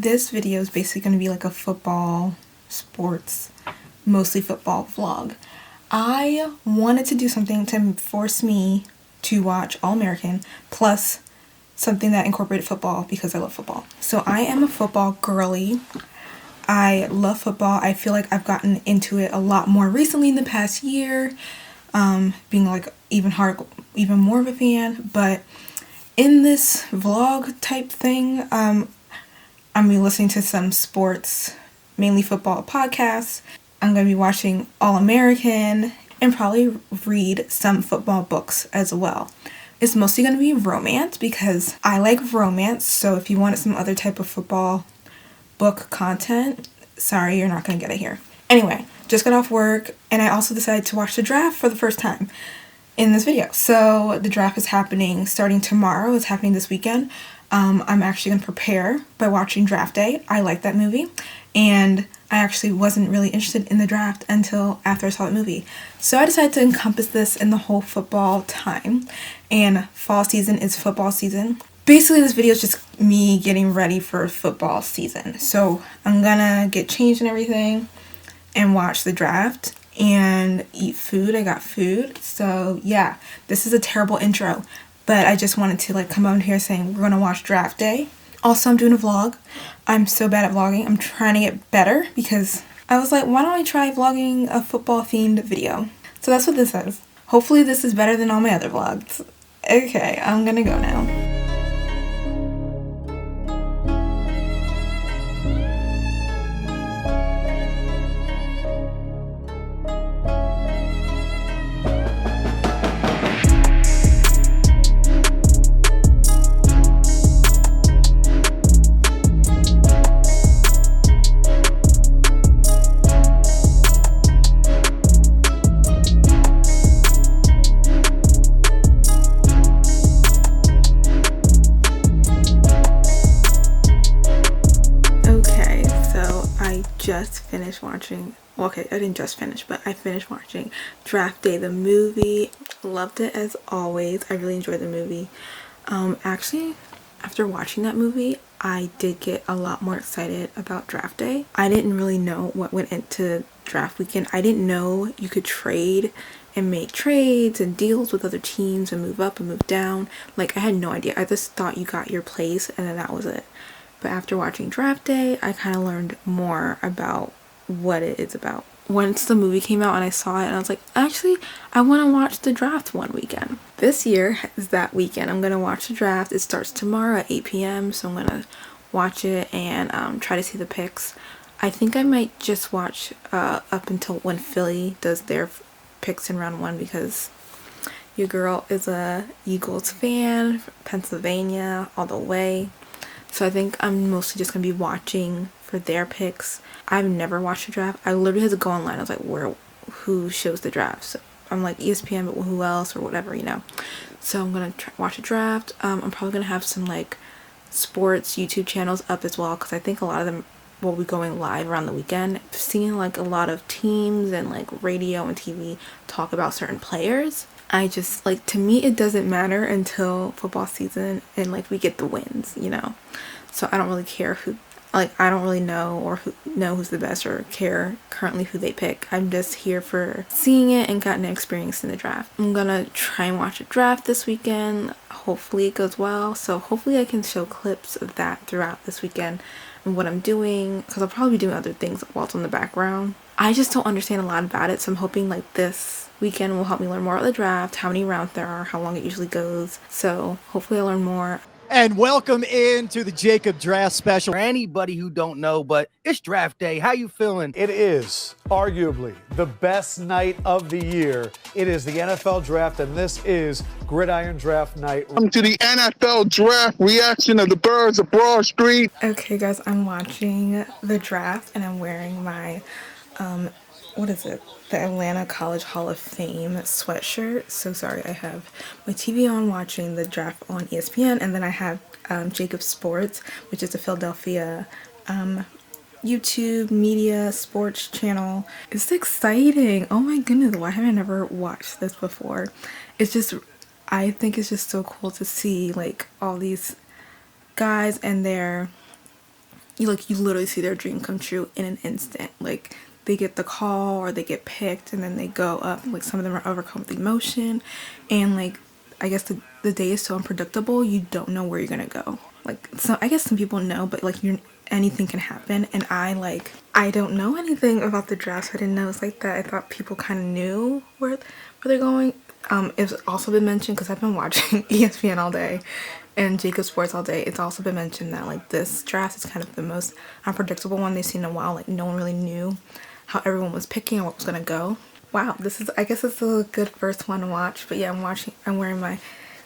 this video is basically going to be like a football, sports, mostly football vlog. I wanted to do something to force me to watch All-American plus something that incorporated football because I love football. So I am a football girly. I love football. I feel like I've gotten into it a lot more recently in the past year, being like even more of a fan. But in this vlog type thing, I'm gonna be listening to some sports, mainly football podcasts. I'm gonna be watching All-American and probably read some football books as well. It's mostly gonna be romance because I like romance. So if you wanted some other type of football book content, sorry, you're not gonna get it here. Anyway, just got off work and I also decided to watch the draft for the first time in this video. So the draft is happening starting tomorrow. It's happening this weekend. I'm actually gonna prepare by watching Draft Day. I like that movie and I actually wasn't really interested in the draft until after I saw the movie. So I decided to encompass this in the whole football time, and fall season is football season. Basically, this video is just me getting ready for football season. So I'm gonna get changed and everything and watch the draft and eat food. I got food. So yeah, this is a terrible intro, but I just wanted to like come on here saying we're gonna watch Draft Day. Also, I'm doing a vlog. I'm so bad at vlogging. I'm trying to get better because I was like, why don't I try vlogging a football themed video? So that's what this is. Hopefully this is better than all my other vlogs. Okay, I'm gonna go now. I didn't just finish, but I finished watching Draft Day, the movie. Loved it as always. I really enjoyed the movie. Actually, after watching that movie, I did get a lot more excited about Draft Day. I didn't really know what went into draft weekend. I didn't know you could trade and make trades and deals with other teams and move up and move down. Like, I had no idea. I just thought you got your place and then that was it. But after watching Draft Day, I kind of learned more about what it is about. Once the movie came out and I saw it and I was like, actually, I want to watch the draft one weekend. This year is that weekend. I'm going to watch the draft. It starts tomorrow at 8 p.m. So I'm going to watch it and try to see the picks. I think I might just watch up until when Philly does their picks in round one because your girl is a Eagles fan, Pennsylvania all the way. So I think I'm mostly just going to be watching for their picks. I've never watched a draft. I literally had to go online. I was like, who shows the draft? So I'm like ESPN, but who else or whatever, you know. So I'm going to watch a draft. I'm probably going to have some like sports YouTube channels up as well because I think a lot of them will be going live around the weekend. I've seen like a lot of teams and like radio and TV talk about certain players. I just like, to me it doesn't matter until football season and like we get the wins, you know. So I don't really care who, like I don't really know or who's the best or care currently who they pick. I'm just here for seeing it and getting an experience in the draft. I'm gonna try and watch a draft this weekend. Hopefully it goes well. So hopefully I can show clips of that throughout this weekend and what I'm doing because I'll probably be doing other things while it's in the background. I just don't understand a lot about it, so I'm hoping like this weekend will help me learn more about the draft, how many rounds there are, how long it usually goes. So hopefully I'll learn more. And welcome into the Jacob Draft Special. For anybody who don't know, but it's Draft Day. How you feeling? It is arguably the best night of the year. It is the NFL Draft, and this is Gridiron Draft Night. Welcome to the NFL Draft reaction of the Birds of Broad Street. Okay, guys, I'm watching the draft, and I'm wearing my, what is it? The Atlanta College Hall of Fame sweatshirt. So sorry, I have my TV on watching the draft on ESPN, and then I have Jacob Sports, which is a Philadelphia YouTube media sports channel. It's exciting. Oh my goodness, why have I never watched this before? It's just, I think it's just so cool to see like all these guys and their you literally see their dream come true in an instant. Like they get the call or they get picked and then they go up. Like some of them are overcome with emotion, and like I guess the day is so unpredictable. You don't know where you're gonna go. Like so, I guess some people know, but like anything can happen. And I don't know anything about the draft. So I didn't know it's like that. I thought people kind of knew where they're going. It's also been mentioned because I've been watching ESPN all day and Jacob Sports all day. It's also been mentioned that like this draft is kind of the most unpredictable one they've seen in a while. Like no one really knew how everyone was picking and what was gonna go. Wow, I guess it's a good first one to watch. But yeah, I'm wearing my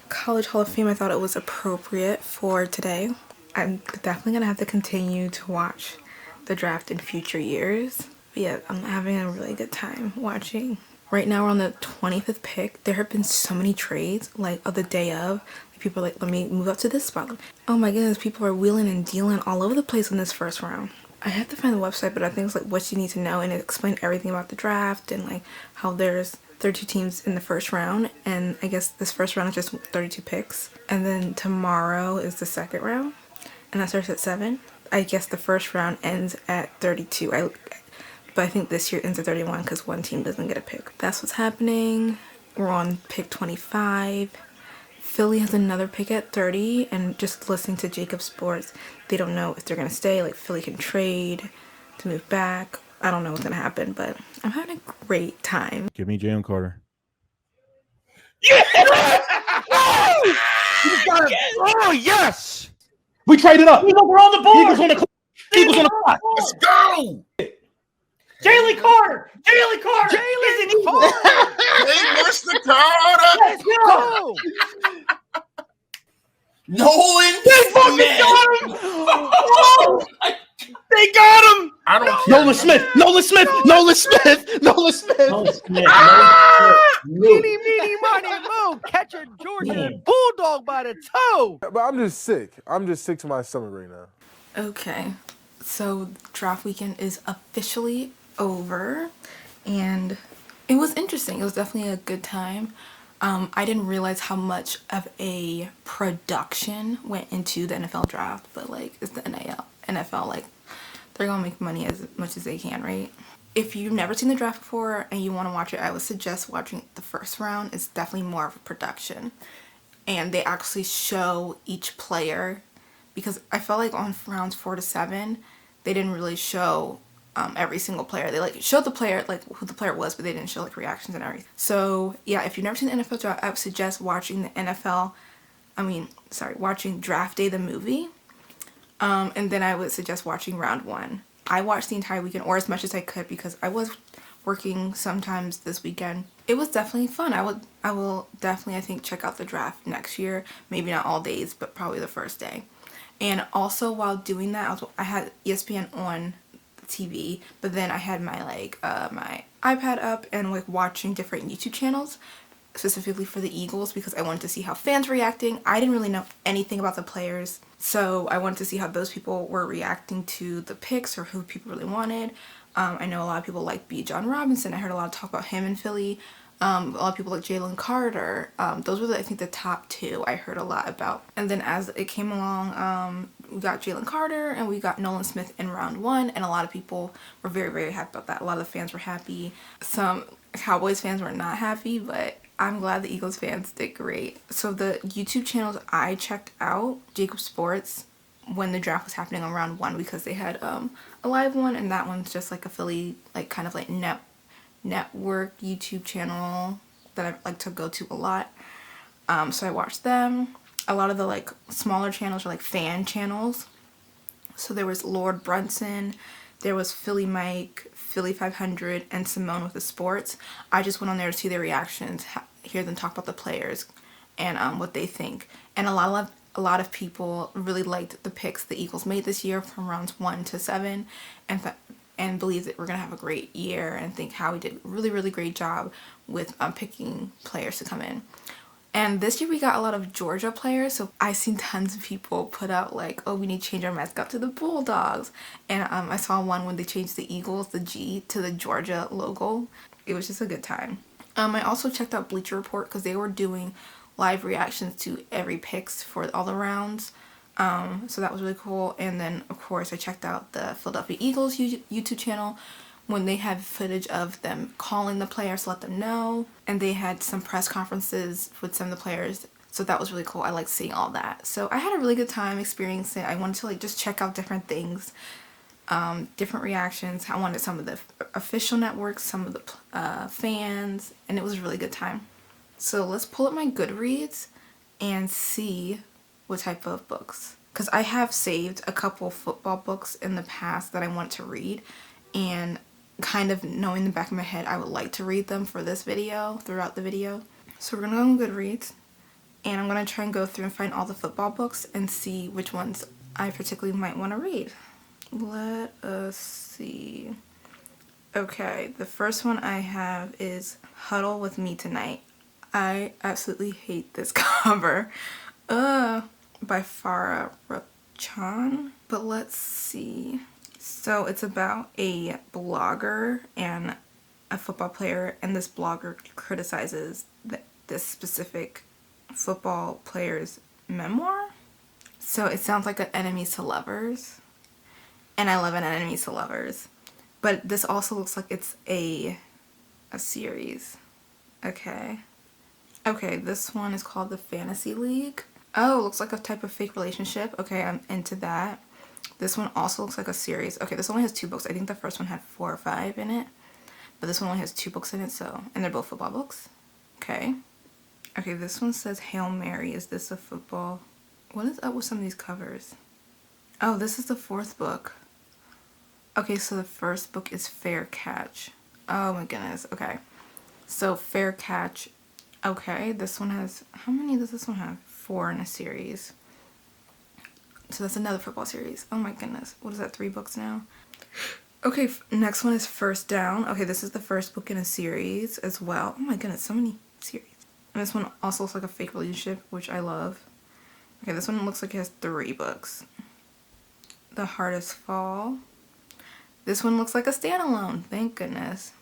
College Hall of Fame. I thought it was appropriate for today. I'm definitely gonna have to continue to watch the draft in future years. But yeah, I'm having a really good time watching. Right now we're on the 25th pick. There have been so many trades, like of the day of. People are like, let me move up to this spot. Oh my goodness, people are wheeling and dealing all over the place in this first round. I have to find the website, but I think it's like what you need to know, and it explained everything about the draft and like how there's 32 teams in the first round, and I guess this first round is just 32 picks, and then tomorrow is the second round, and that starts at 7. I guess the first round ends at 32. But I think this year ends at 31 because one team doesn't get a pick. That's what's happening. We're on pick 25. Philly has another pick at 30, and just listening to Jacob Sports, they don't know if they're going to stay. Like, Philly can trade to move back. I don't know what's going to happen, but I'm having a great time. Give me Jalen Carter. Yeah! Oh, yes! We traded up. We're on the board. Eagles on the clock. Let's go. Jalen Carter. Jalen Carter. Jalen Carter. Hey, Mr. Carter. Let's go. Nolan They fucking got him. Oh, They got him! I don't care. Nolan Smith. Nolan Smith. Nolan Smith. Nolan Smith. Nolan Smith. Meeny, meeny, miny, moo. Catch a Georgia Bulldog by the toe. But I'm just sick. I'm just sick to my stomach right now. Okay, so draft weekend is officially over, and it was interesting. It was definitely a good time. I didn't realize how much of a production went into the NFL draft, but like it's the NFL, like they're gonna make money as much as they can, right? If you've never seen the draft before and you want to watch it, I would suggest watching the first round. It's definitely more of a production, and they actually show each player, because I felt like on rounds 4 to 7 they didn't really show every single player. They like showed the player, like who the player was, but they didn't show like reactions and everything. So yeah, if you've never seen the NFL draft, I would suggest watching watching Draft Day the movie, and then I would suggest watching round 1. I watched the entire weekend, or as much as I could, because I was working sometimes this weekend. It was definitely fun. I will definitely, I think, check out the draft next year. Maybe not all days, but probably the first day. And also while doing that, I had ESPN on TV, but then I had my my iPad up and like watching different YouTube channels specifically for the Eagles, because I wanted to see how fans were reacting. I didn't really know anything about the players, so I wanted to see how those people were reacting to the picks or who people really wanted. I know a lot of people like Bijan Robinson. I heard a lot of talk about him in Philly. A lot of people like Jalen Carter. Those were, I think, the top 2 I heard a lot about. And then as it came along, we got Jalen Carter and we got Nolan Smith in round 1. And a lot of people were very, very happy about that. A lot of the fans were happy. Some Cowboys fans were not happy, but I'm glad the Eagles fans did great. So the YouTube channels I checked out, Jacob Sports, when the draft was happening on round 1, because they had a live one, and that one's just like a Philly, like kind of like network YouTube channel that I like to go to a lot. So I watched them. A lot of the like smaller channels are like fan channels. So there was Lord Brunson, there was Philly Mike, Philly 500, and Simone with the Sports. I just went on there to see their reactions, hear them talk about the players and what they think. And a lot of people really liked the picks the Eagles made this year from rounds 1 to 7, and believe that we're going to have a great year, and think Howie did a really, really great job with picking players to come in. And this year we got a lot of Georgia players, so I seen tons of people put out like, oh, we need to change our mascot to the Bulldogs. And I saw one when they changed the Eagles, the G, to the Georgia logo. It was just a good time. I also checked out Bleacher Report because they were doing live reactions to every picks for all the rounds. So that was really cool. And then of course I checked out the Philadelphia Eagles YouTube channel when they have footage of them calling the players to let them know, and they had some press conferences with some of the players, so that was really cool. I liked seeing all that. So I had a really good time experiencing it. I wanted to like just check out different things, different reactions. I wanted some of the official networks, some of the fans, and it was a really good time. So let's pull up my Goodreads and see what type of books, because I have saved a couple football books in the past that I want to read, and kind of knowing in the back of my head I would like to read them for this video, throughout the video. So we're gonna go on Goodreads, and I'm gonna try and go through and find all the football books and see which ones I particularly might want to read. Let us see. Okay, the first one I have is Huddle With Me Tonight. I absolutely hate this cover. By Farah Rachan. But let's see. So it's about a blogger and a football player, and this blogger criticizes this specific football player's memoir. So it sounds like an enemies to lovers, and I love an enemies to lovers. But this also looks like it's a series. Okay, this one is called The Fantasy League. Oh, looks like a type of fake relationship. Okay, I'm into that. This one also looks like a series. Okay, this only has 2 books. I think the first one had 4 or 5 in it, but this one only has 2 books in it, so, and they're both football books. Okay, this one says Hail Mary. Is this a football? What is up with some of these covers? Oh, this is the 4th book. Okay, so the first book is Fair Catch. Oh my goodness. Okay, so Fair Catch. Okay, this one has, how many does this one have? 4 in a series. So that's another football series. Oh my goodness. What is that, 3 books now? Okay, next one is First Down. Okay, this is the first book in a series as well. Oh my goodness, so many series. And this one also looks like a fake relationship, which I love. Okay, this one looks like it has 3 books. The Hardest Fall. This one looks like a standalone. Thank goodness.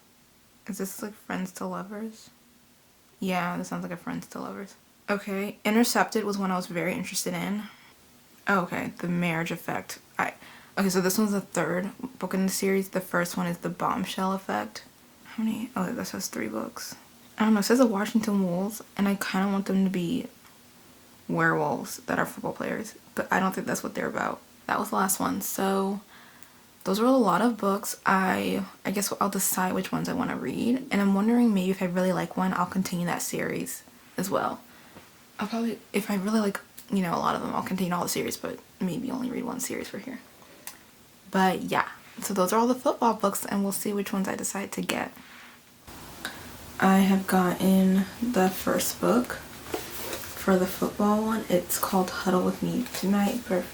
Is this like Friends to Lovers? Yeah, this sounds like a Friends to Lovers. Okay, Intercepted was one I was very interested in. Oh, okay, The Marriage Effect. Okay, so this one's the 3rd book in the series. The first one is The Bombshell Effect. How many? Oh, this has 3 books. I don't know, it says the Washington Wolves, and I kind of want them to be werewolves that are football players, but I don't think that's what they're about. That was the last one, so those are a lot of books. I guess I'll decide which ones I want to read, and I'm wondering maybe if I really like one, I'll continue that series as well. I'll probably, if I really like, you know, a lot of them, I'll continue all the series, but maybe only read one series for here. But yeah, so those are all the football books, and we'll see which ones I decide to get. I have gotten the first book for the football one. It's called Huddle With Me Tonight by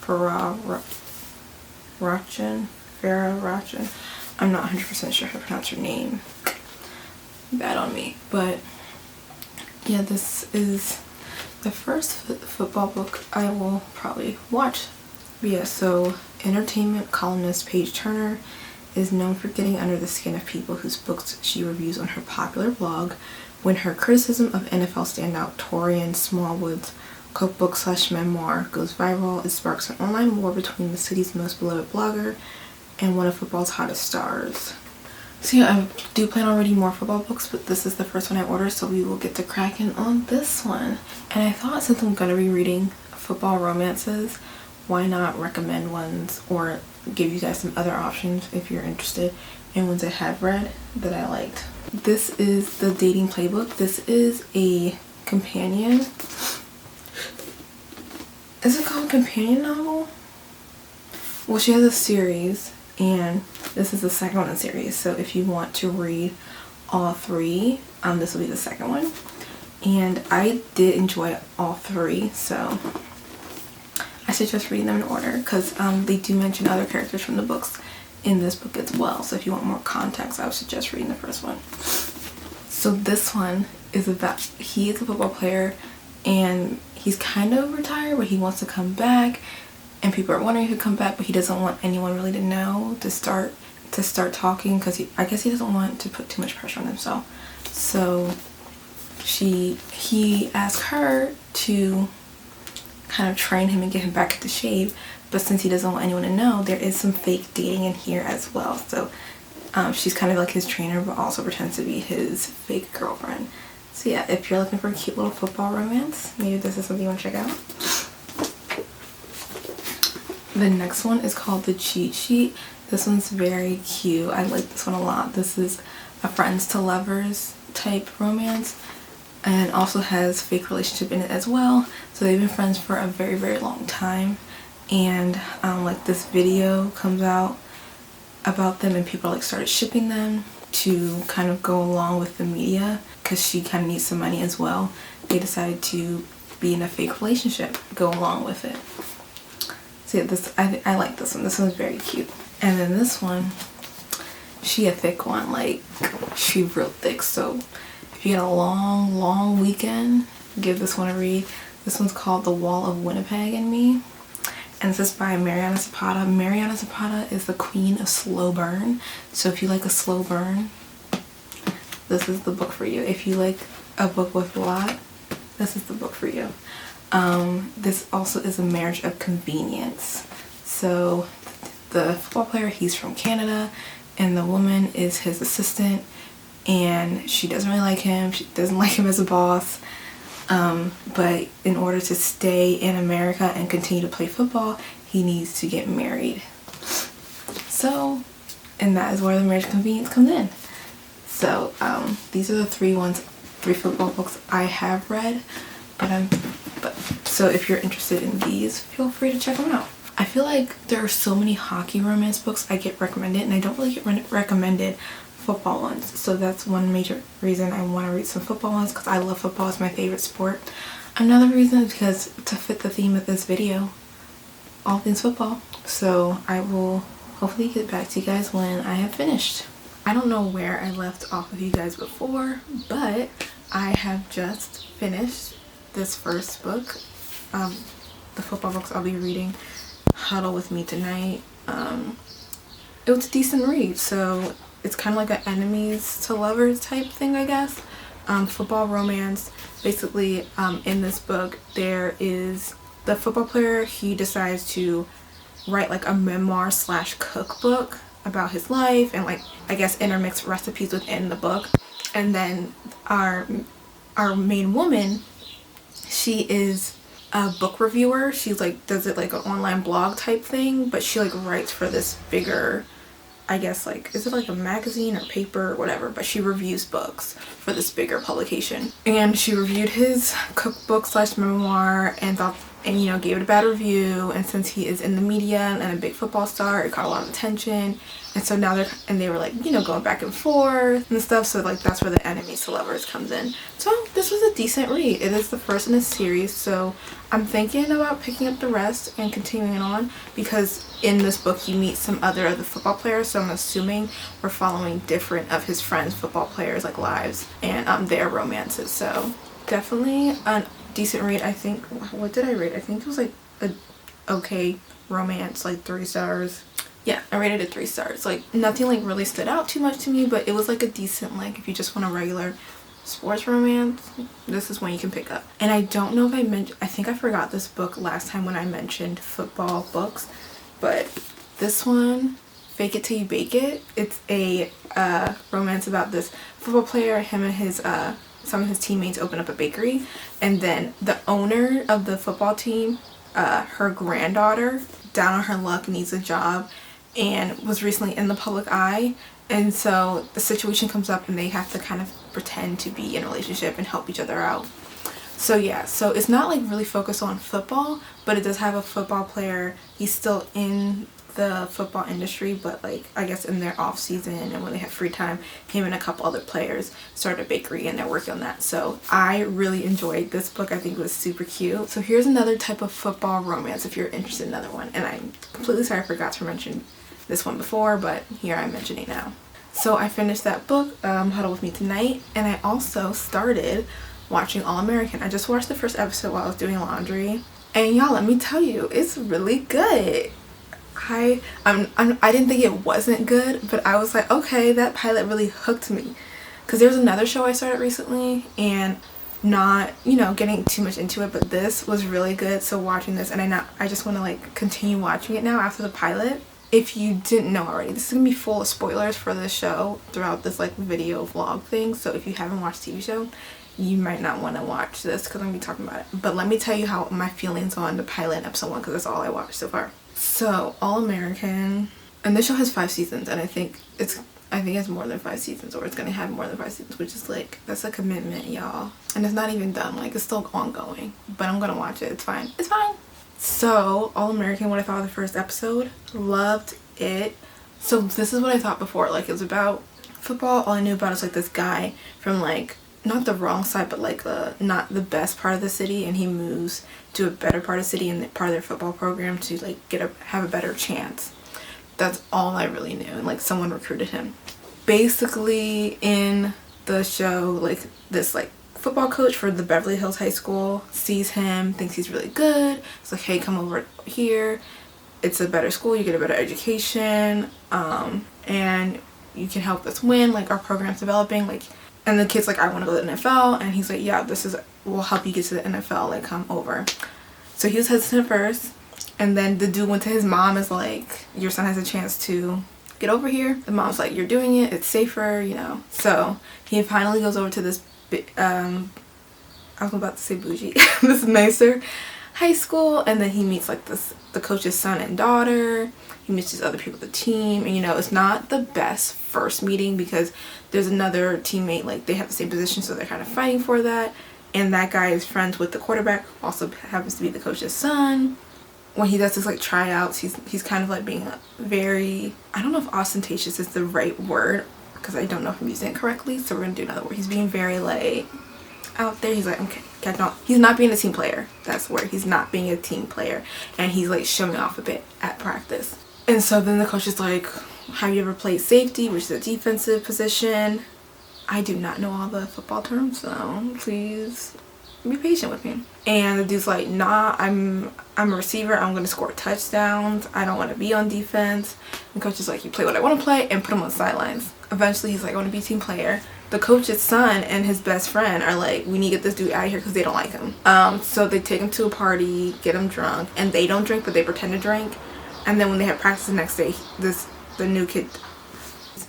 Farah Rachan. I'm not 100% sure how to pronounce her name. Bad on me. But yeah, this is the first football book I will probably watch. But yeah, so entertainment columnist Paige Turner is known for getting under the skin of people whose books she reviews on her popular blog. When her criticism of NFL standout Torian Smallwood's cookbook/memoir goes viral, it sparks an online war between the city's most beloved blogger and one of football's hottest stars. So yeah, I do plan on reading more football books, but this is the first one I ordered, so we will get to cracking on this one. And I thought, since I'm going to be reading football romances, why not recommend ones or give you guys some other options if you're interested in ones I have read that I liked. This is The Dating Playbook. This is a companion. Is it called a companion novel? Well, she has a series, and this is the second one in the series. So if you want to read all 3, this will be the second one. And I did enjoy all 3, so I suggest reading them in order, because they do mention other characters from the books in this book as well. So if you want more context, I would suggest reading the first one. So this one is about, he is a football player, and he's kind of retired, but he wants to come back, and people are wondering if he'll come back, but he doesn't want anyone really to know to start talking, because I guess he doesn't want to put too much pressure on himself. So he asked her to kind of train him and get him back into shape. But since he doesn't want anyone to know, there is some fake dating in here as well. So she's kind of like his trainer, but also pretends to be his fake girlfriend. So yeah, if you're looking for a cute little football romance, maybe this is something you want to check out. The next one is called The Cheat Sheet. This one's very cute. I like this one a lot. This is a friends to lovers type romance, and also has fake relationship in it as well. So they've been friends for a very, very long time, and like this video comes out about them, and people like started shipping them to kind of go along with the media, because she kind of needs some money as well. They decided to be in a fake relationship, go along with it. So yeah, this I like this one. This one's very cute. And then this one, she a thick one, like she real thick. So if you get a long weekend, give this one a read. This one's called The Wall of Winnipeg and Me, and this is by Mariana Zapata. Mariana Zapata is the queen of slow burn. So if you like a slow burn, this is the book for you. If you like a book with a lot, this is the book for you. This also is a marriage of convenience. So the football player, he's from Canada, and the woman is his assistant, and she doesn't really like him. She doesn't like him as a boss. But in order to stay in America and continue to play football, he needs to get married. So, and that is where the marriage of convenience comes in. So these are the three football books I have read, so if you're interested in these, feel free to check them out. I feel like there are so many hockey romance books I get recommended, and I don't really get recommended football ones. So that's one major reason I want to read some football ones, because I love football. It's my favorite sport. Another reason is because to fit the theme of this video, all things football. So I will hopefully get back to you guys when I have finished. I don't know where I left off with you guys before, but I have just finished this first book. The football books I'll be reading, Huddle with Me Tonight. It was a decent read. So it's kind of like an enemies to lovers type thing, I guess. Football romance. Basically, in this book, there is the football player. He decides to write like a memoir / cookbook about his life, and like I guess intermix recipes within the book. And then our main woman, she is a book reviewer. She's like does it like an online blog type thing, but she like writes for this bigger, I guess, like, is it like a magazine or paper or whatever, but she reviews books for this bigger publication. And she reviewed his cookbook / memoir and thought, and you know, gave it a bad review. And since he is in the media and a big football star, it caught a lot of attention. And so now they were like, you know, going back and forth and stuff. So like that's where the enemies to lovers comes in. So this was a decent read. It is the first in a series, so I'm thinking about picking up the rest and continuing on, because in this book you meet some other of the football players. So I'm assuming we're following different of his friends' football players, like lives and their romances. So definitely a decent read. I think, what did I rate? I think it was like a okay romance, like 3 stars. Yeah, I rated it 3 stars. Like nothing like really stood out too much to me, but it was like a decent, like if you just want a regular sports romance, this is one you can pick up. And I don't know if I think I forgot this book last time when I mentioned football books, but this one, Fake It Till You Bake It, it's a romance about this football player. Him and his some of his teammates open up a bakery, and then the owner of the football team, her granddaughter, down on her luck, needs a job and was recently in the public eye, and so the situation comes up and they have to kind of pretend to be in a relationship and help each other out. So yeah, so it's not like really focused on football, but it does have a football player. He's still in the football industry, but like I guess in their off season and when they have free time, him and a couple other players started a bakery and they're working on that. So I really enjoyed this book. I think it was super cute. So here's another type of football romance if you're interested in another one. And I'm completely sorry I forgot to mention this one before, but here I'm mentioning it now. So I finished that book, Huddle With Me Tonight, and I also started watching All American. I just watched the first episode while I was doing laundry, and y'all, let me tell you, it's really good. I didn't think it wasn't good, but I was like, okay, that pilot really hooked me. Because there's another show I started recently, and not, you know, getting too much into it, but this was really good. So watching this, and I just want to like continue watching it now after the pilot. If you didn't know already, this is gonna be full of spoilers for this show throughout this like video vlog thing. So if you haven't watched the TV show, you might not want to watch this because I'm gonna be talking about it. But let me tell you how my feelings on the pilot and episode 1, because that's all I watched so far. So All American, and this show has 5 seasons, and I think it's more than 5 seasons, or it's gonna have more than 5 seasons, which is like, that's a commitment, y'all. And it's not even done, like it's still ongoing, but I'm gonna watch it. It's fine. It's fine. So All American, what I thought of the first episode, loved it. So this is what I thought before, like it was about football. All I knew about is like this guy from like not the wrong side, but like not the best part of the city, and he moves to a better part of the city and part of their football program to like have a better chance. That's all I really knew, and like someone recruited him. Basically in the show, like this like football coach for the Beverly Hills High School sees him, thinks he's really good. It's like, hey, come over here. It's a better school, you get a better education, and you can help us win, like our program's developing, like, and the kid's like, I want to go to the NFL, and he's like, yeah, we'll help you get to the NFL, like come over. So he was hesitant at first, and then the dude went to his mom, is like, your son has a chance to get over here. The mom's like, you're doing it, it's safer, you know. So he finally goes over to this I was about to say bougie this nicer high school, and then he meets like the coach's son and daughter. He meets these other people on the team, and you know, it's not the best first meeting because there's another teammate, like they have the same position, so they're kind of fighting for that, and that guy is friends with the quarterback, also happens to be the coach's son. When he does this like tryouts, he's kind of like being very, I don't know if ostentatious is the right word because I don't know if I'm using it correctly, so we're gonna do another word. He's being very like out there. He's like, okay, he's not being a team player. That's where he's not being a team player, and he's like showing off a bit at practice. And so then the coach is like, have you ever played safety, which is a defensive position? I do not know all the football terms, so please be patient with me. And the dude's like, nah, I'm a receiver, I'm gonna score touchdowns, I don't want to be on defense. And the coach is like, you play what I want to play, and put him on the sidelines. Eventually he's like, I want to be a team player. The coach's son and his best friend are like, we need to get this dude out of here because they don't like him. So they take him to a party, get him drunk, and they don't drink, but they pretend to drink. And then when they have practice the next day, the new kid,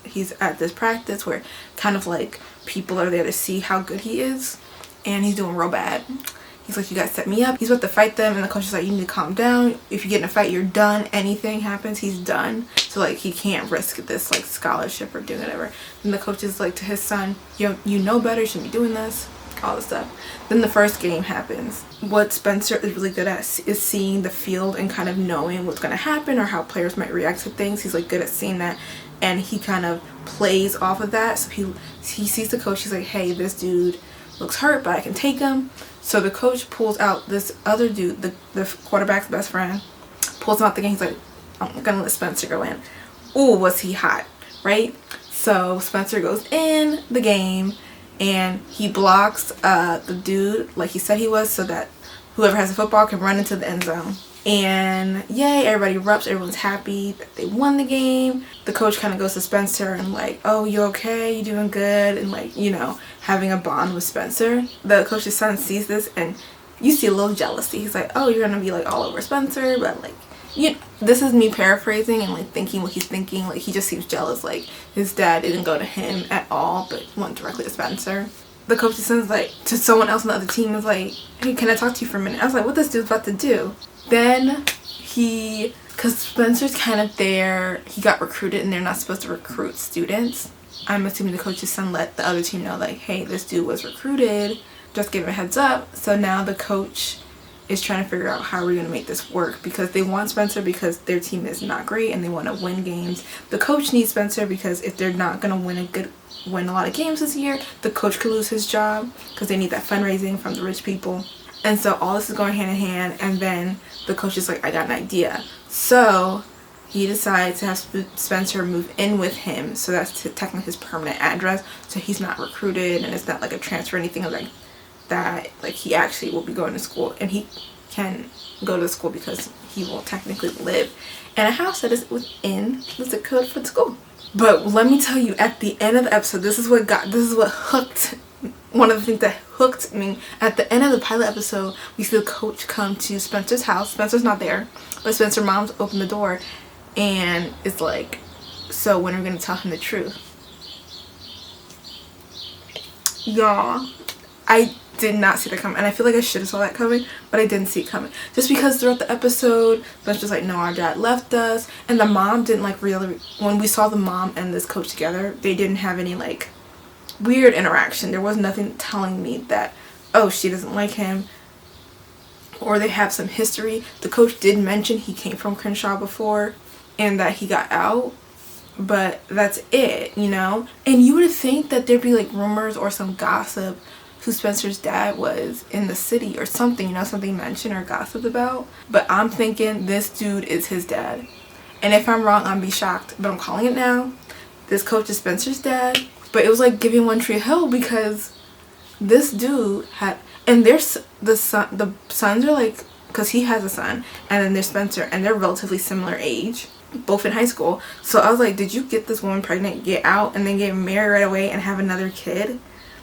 he's at this practice where kind of like people are there to see how good he is, and he's doing real bad. He's like, you guys set me up. He's about to fight them, and the coach is like, you need to calm down. If you get in a fight, you're done. Anything happens, he's done. So like he can't risk this like scholarship or doing whatever. And the coach is like to his son, you know better, you shouldn't be doing this, all this stuff. Then the first game happens. What Spencer is really good at is seeing the field and kind of knowing what's going to happen or how players might react to things. He's like good at seeing that, and he kind of plays off of that. So he sees the coach, he's like, hey, this dude looks hurt, but I can take him. So the coach pulls out this other dude, the quarterback's best friend, pulls him out the game. He's like, I'm gonna let Spencer go in. Ooh, was he hot, right? So Spencer goes in the game, and he blocks the dude like he said he was, so that whoever has the football can run into the end zone. And yay, everybody erupts, everyone's happy that they won the game. The coach kind of goes to Spencer and like, oh, you okay, you doing good, and like, you know, having a bond with Spencer. The coach's son sees this, and you see a little jealousy. He's like, oh, you're gonna be like all over Spencer, but like, this is me paraphrasing and like thinking what he's thinking. Like he just seems jealous, like his dad didn't go to him at all but went directly to Spencer. The coach's son's like to someone else on the other team, is like, hey, can I talk to you for a minute? I was like, what this dude's about to do? Then because Spencer's kind of there, he got recruited, and they're not supposed to recruit students. I'm assuming the coach's son let the other team know, like, hey, this dude was recruited, just give him a heads up. So now the coach is trying to figure out how we're going to make this work, because they want Spencer because their team is not great and they want to win games. The coach needs Spencer because if they're not going to win a lot of games this year, the coach could lose his job because they need that fundraising from the rich people. And so all this is going hand in hand, and then the coach is like, I got an idea. So he decides to have Spencer move in with him, so that's technically his permanent address, so he's not recruited and it's not like a transfer or anything like that. Like he actually will be going to school, and he can go to school because he will technically live in a house that is within the zip code for the school. But let me tell you, at the end of the episode, this is what hooked one of the things that hooked me, at the end of the pilot episode, we see the coach come to Spencer's house. Spencer's not there, but Spencer's mom's opened the door and it's like, so when are we going to tell him the truth? Y'all, I did not see that coming, and I feel like I should have saw that coming, but I didn't see it coming. Just because throughout the episode, Spencer's like, no, our dad left us, and the mom didn't like really, when we saw the mom and this coach together, they didn't have any like weird interaction. There was nothing telling me that, oh, she doesn't like him, or they have some history. The coach did mention he came from Crenshaw before and that he got out, but that's it, you know? And you would think that there'd be like rumors or some gossip who Spencer's dad was in the city or something, you know, something mentioned or gossiped about. But I'm thinking this dude is his dad. And if I'm wrong, I'm be shocked, but I'm calling it now. This coach is Spencer's dad. But it was like giving One Tree Hill, because this dude had, and there's the sons are like, because he has a son, and then there's Spencer, and they're relatively similar age, both in high school. So I was like, did you get this woman pregnant, get out, and then get married right away and have another kid?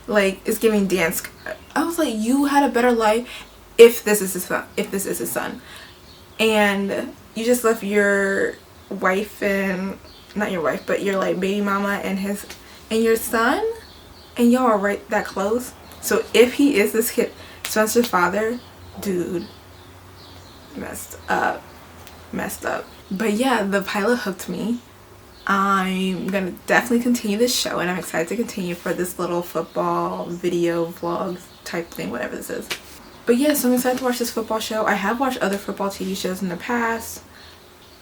Like, it's giving dance. I was like, you had a better life if this is his son, and you just left your wife, and not your wife, but your like baby mama and your son, and y'all are right that close. So if he is this kid, Spencer's father, dude, messed up. But yeah, the pilot hooked me. I'm gonna definitely continue this show, and I'm excited to continue for this little football video vlog type thing, whatever this is. But yeah, so I'm excited to watch this football show. I have watched other football TV shows in the past,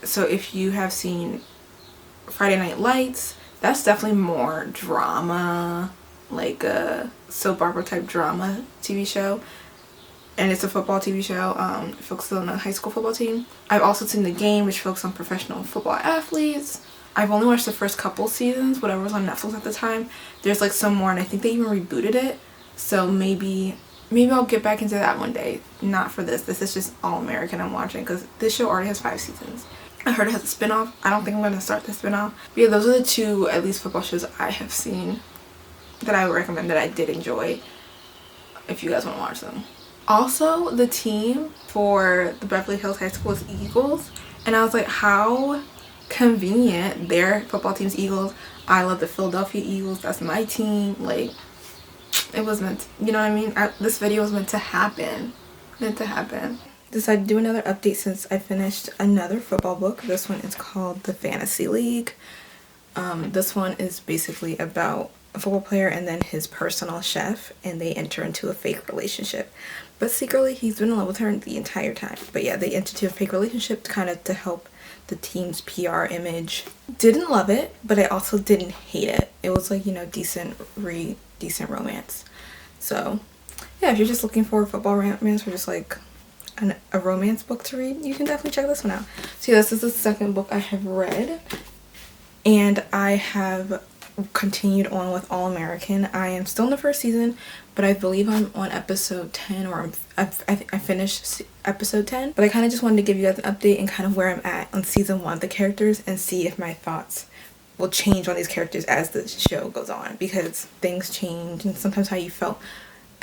so if you have seen Friday Night Lights, that's definitely more drama, like a soap opera type drama TV show. And it's a football TV show, focuses on a high school football team. I've also seen The Game, which focuses on professional football athletes. I've only watched the first couple seasons, whatever was on Netflix at the time. There's like some more, and I think they even rebooted it. So maybe I'll get back into that one day. Not for this. This is just All American I'm watching, because this show already has 5 seasons. I heard it has a spin-off. I don't think I'm going to start the spin-off. But yeah, those are the 2, at least, football shows I have seen that I would recommend, that I did enjoy, if you guys want to watch them. Also, the team for the Beverly Hills High School is Eagles, and I was like, how convenient. Their football team's Eagles. I love the Philadelphia Eagles. That's my team. Like, it was meant to, you know what I mean? This video was meant to happen. Decided to do another update since I finished another football book. This one is called The Fantasy League. This one is basically about a football player and then his personal chef, and they enter into a fake relationship. But secretly, he's been in love with her the entire time. But yeah, they enter into a fake relationship kind of to help the team's PR image. Didn't love it, but I also didn't hate it. It was like, you know, decent romance. So yeah, if you're just looking for a football romance or just like a romance book to read, you can definitely check this one out. So yeah, this is the second book I have read, and I have continued on with All American. I am still in the first season, but I believe I'm on episode 10, or I finished episode 10. But I kind of just wanted to give you guys an update and kind of where I'm at on season 1 of the characters, and see if my thoughts will change on these characters as the show goes on, because things change, and sometimes how you felt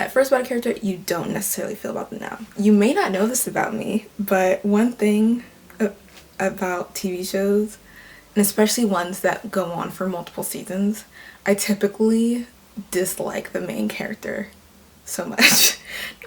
at first about a character, you don't necessarily feel about them now. You may not know this about me, but one thing about TV shows, and especially ones that go on for multiple seasons, I typically dislike the main character so much.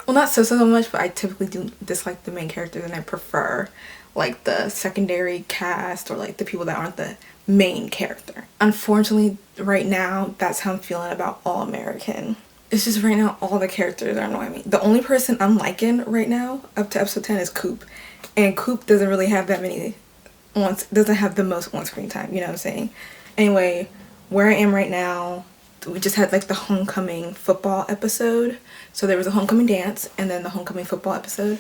Well, not so much, but I typically do dislike the main character, and I prefer like the secondary cast, or like the people that aren't the main character. Unfortunately, right now, that's how I'm feeling about All American. It's just right now, all the characters are annoying me. The only person I'm liking right now, up to episode 10, is Coop. And Coop doesn't really have that many doesn't have the most on-screen time, you know what I'm saying? Anyway, where I am right now, we just had like the homecoming football episode. So there was a homecoming dance and then the homecoming football episode.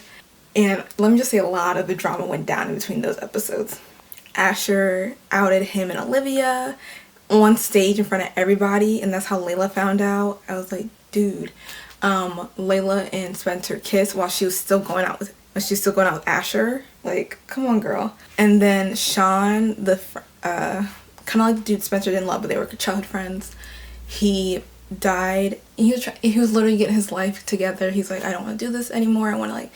And let me just say, a lot of the drama went down in between those episodes. Asher outed him and Olivia on stage in front of everybody, and that's how Layla found out. I was like, dude. Layla and Spencer kissed while she was still going out with Asher. Like, come on, girl. And then Sean, the kind of like the dude Spencer didn't love, but they were childhood friends, he died. He was literally getting his life together. He's like, I don't want to do this anymore. I want to like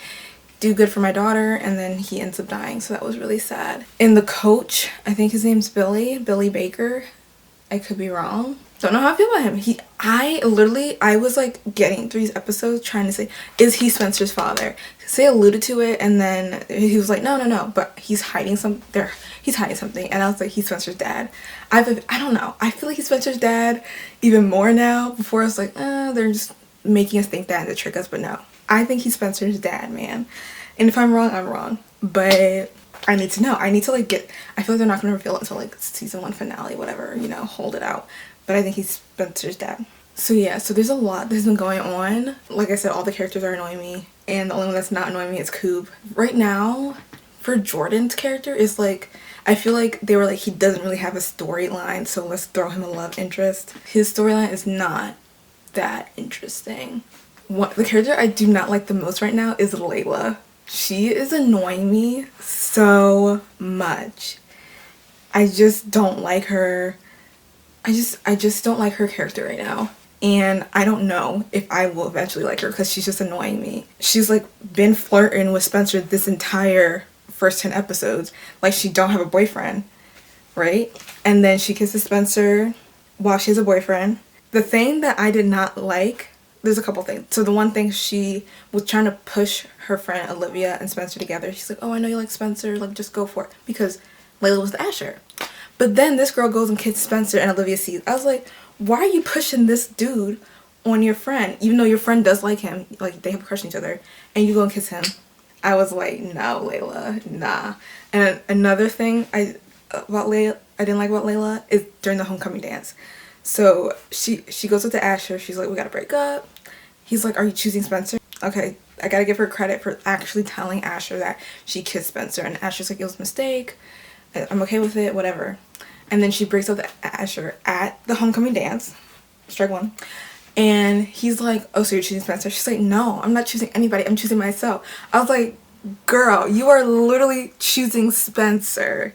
do good for my daughter, and then he ends up dying. So that was really sad. And the coach, I think his name's Billy Baker. I could be wrong. Don't know how I feel about him. I was like getting through these episodes trying to say, is he Spencer's father? Because they alluded to it, and then he was like, no, but he's hiding something. And I was like, he's Spencer's dad. I don't know. I feel like he's Spencer's dad even more now. Before I was like, they're just making us think that to trick us, but no. I think he's Spencer's dad, man. And if I'm wrong, I'm wrong. But I need to know. I need to like I feel like they're not going to reveal it until like season 1 finale, whatever, you know, hold it out. But I think he's Spencer's dad. So yeah, so there's a lot that's been going on. Like I said, all the characters are annoying me. And the only one that's not annoying me is Coob. Right now, for Jordan's character, is like, I feel like they were like, he doesn't really have a storyline, so let's throw him a love interest. His storyline is not that interesting. The character I do not like the most right now is Layla. She is annoying me so much. I just don't like her. I just don't like her character right now. And I don't know if I will eventually like her because she's just annoying me. She's like been flirting with Spencer this entire first 10 episodes. Like she don't have a boyfriend, right? And then she kisses Spencer while she has a boyfriend. The thing that I did not like, there's a couple things. So the one thing, she was trying to push her friend Olivia and Spencer together. She's like, oh, I know you like Spencer, like just go for it. Because Layla was the Asher. But then this girl goes and kisses Spencer and Olivia sees. I was like, why are you pushing this dude on your friend? Even though your friend does like him, like they have a crush on each other, and you go and kiss him. I was like, no, Layla, nah. And another thing I didn't like about Layla is during the homecoming dance. So she goes with the Asher. She's like, we gotta break up. He's like, are you choosing Spencer? Okay, I gotta give her credit for actually telling Asher that she kissed Spencer. And Asher's like, it was a mistake. I'm okay with it, whatever. And then she breaks up with Asher at the homecoming dance. Strike one. And he's like, oh, so you're choosing Spencer? She's like, no, I'm not choosing anybody. I'm choosing myself. I was like, girl, you are literally choosing Spencer.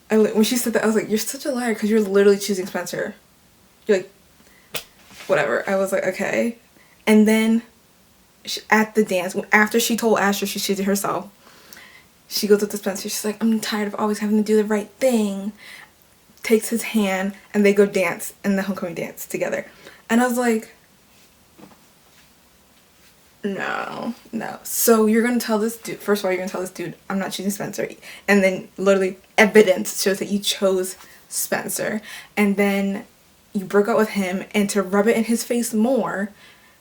When she said that, I was like, you're such a liar because you're literally choosing Spencer. You're like, whatever. I was like, okay. And then at the dance, after she told Asher she's choosing herself, she goes up to Spencer. She's like, I'm tired of always having to do the right thing. Takes his hand and they go dance in the homecoming dance together. And I was like, no. So you're going to tell this dude, first of all, you're going to tell this dude, I'm not choosing Spencer. And then literally evidence shows that you chose Spencer. And then you broke up with him, and to rub it in his face more,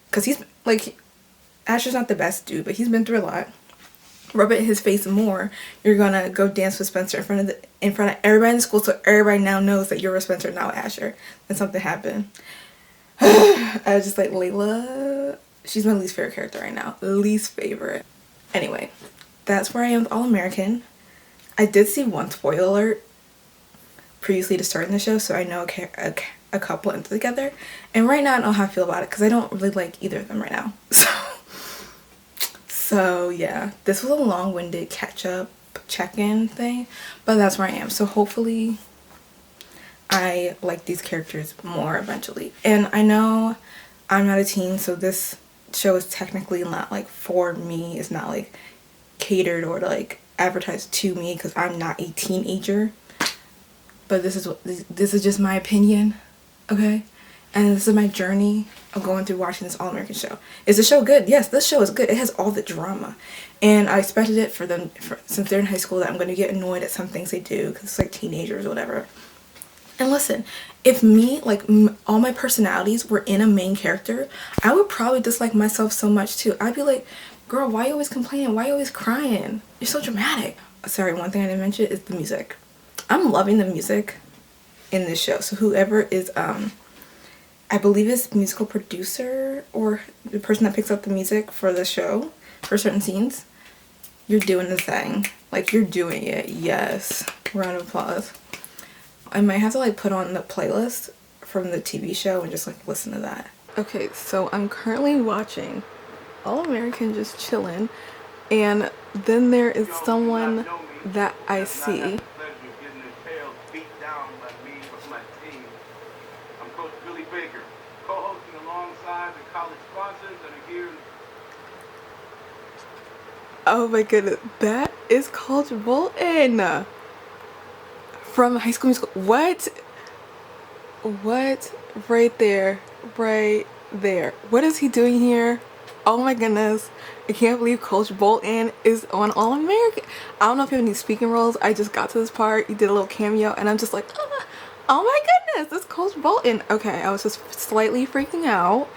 because he's like, Asher's not the best dude, but he's been through a lot. Rub it in his face more, you're gonna go dance with Spencer in front of everybody in school, so everybody now knows that you're with Spencer, not with Asher. Then something happened. I was just like, Layla, she's my least favorite character right now. Least favorite. Anyway, that's where I am with All American. I did see one spoiler alert previously to starting the show, so I know a couple ends together. And right now I don't know how I feel about it because I don't really like either of them right now. So yeah, this was a long-winded catch-up check-in thing, but that's where I am. So hopefully I like these characters more eventually. And I know I'm not a teen, so this show is technically not like for me. It's not like catered or like advertised to me because I'm not a teenager. But this is just my opinion, okay? And this is my journey of going through watching this All American show. Is the show good? Yes, this show is good. It has all the drama. And I expected it for them, since they're in high school, that I'm going to get annoyed at some things they do because it's like teenagers or whatever. And listen, if me, like all my personalities were in a main character, I would probably dislike myself so much too. I'd be like, girl, why you always complaining? Why you always crying? You're so dramatic. Sorry, one thing I didn't mention is the music. I'm loving the music in this show. So whoever is, I believe is musical producer or the person that picks up the music for the show for certain scenes, you're doing the thing. Like, you're doing it. Yes. Round of applause. I might have to like put on the playlist from the TV show and just like listen to that. Okay, so I'm currently watching All American, just chilling, and then there is someone that I see. I'm Coach Billy Baker, co-host Oh my goodness, that is Coach Bolton from High School Musical. What? What? Right there. Right there. What is he doing here? Oh my goodness. I can't believe Coach Bolton is on All American. I don't know if you have any speaking roles. I just got to this part. He did a little cameo and I'm just like, oh my goodness, it's Coach Bolton. Okay, I was just slightly freaking out.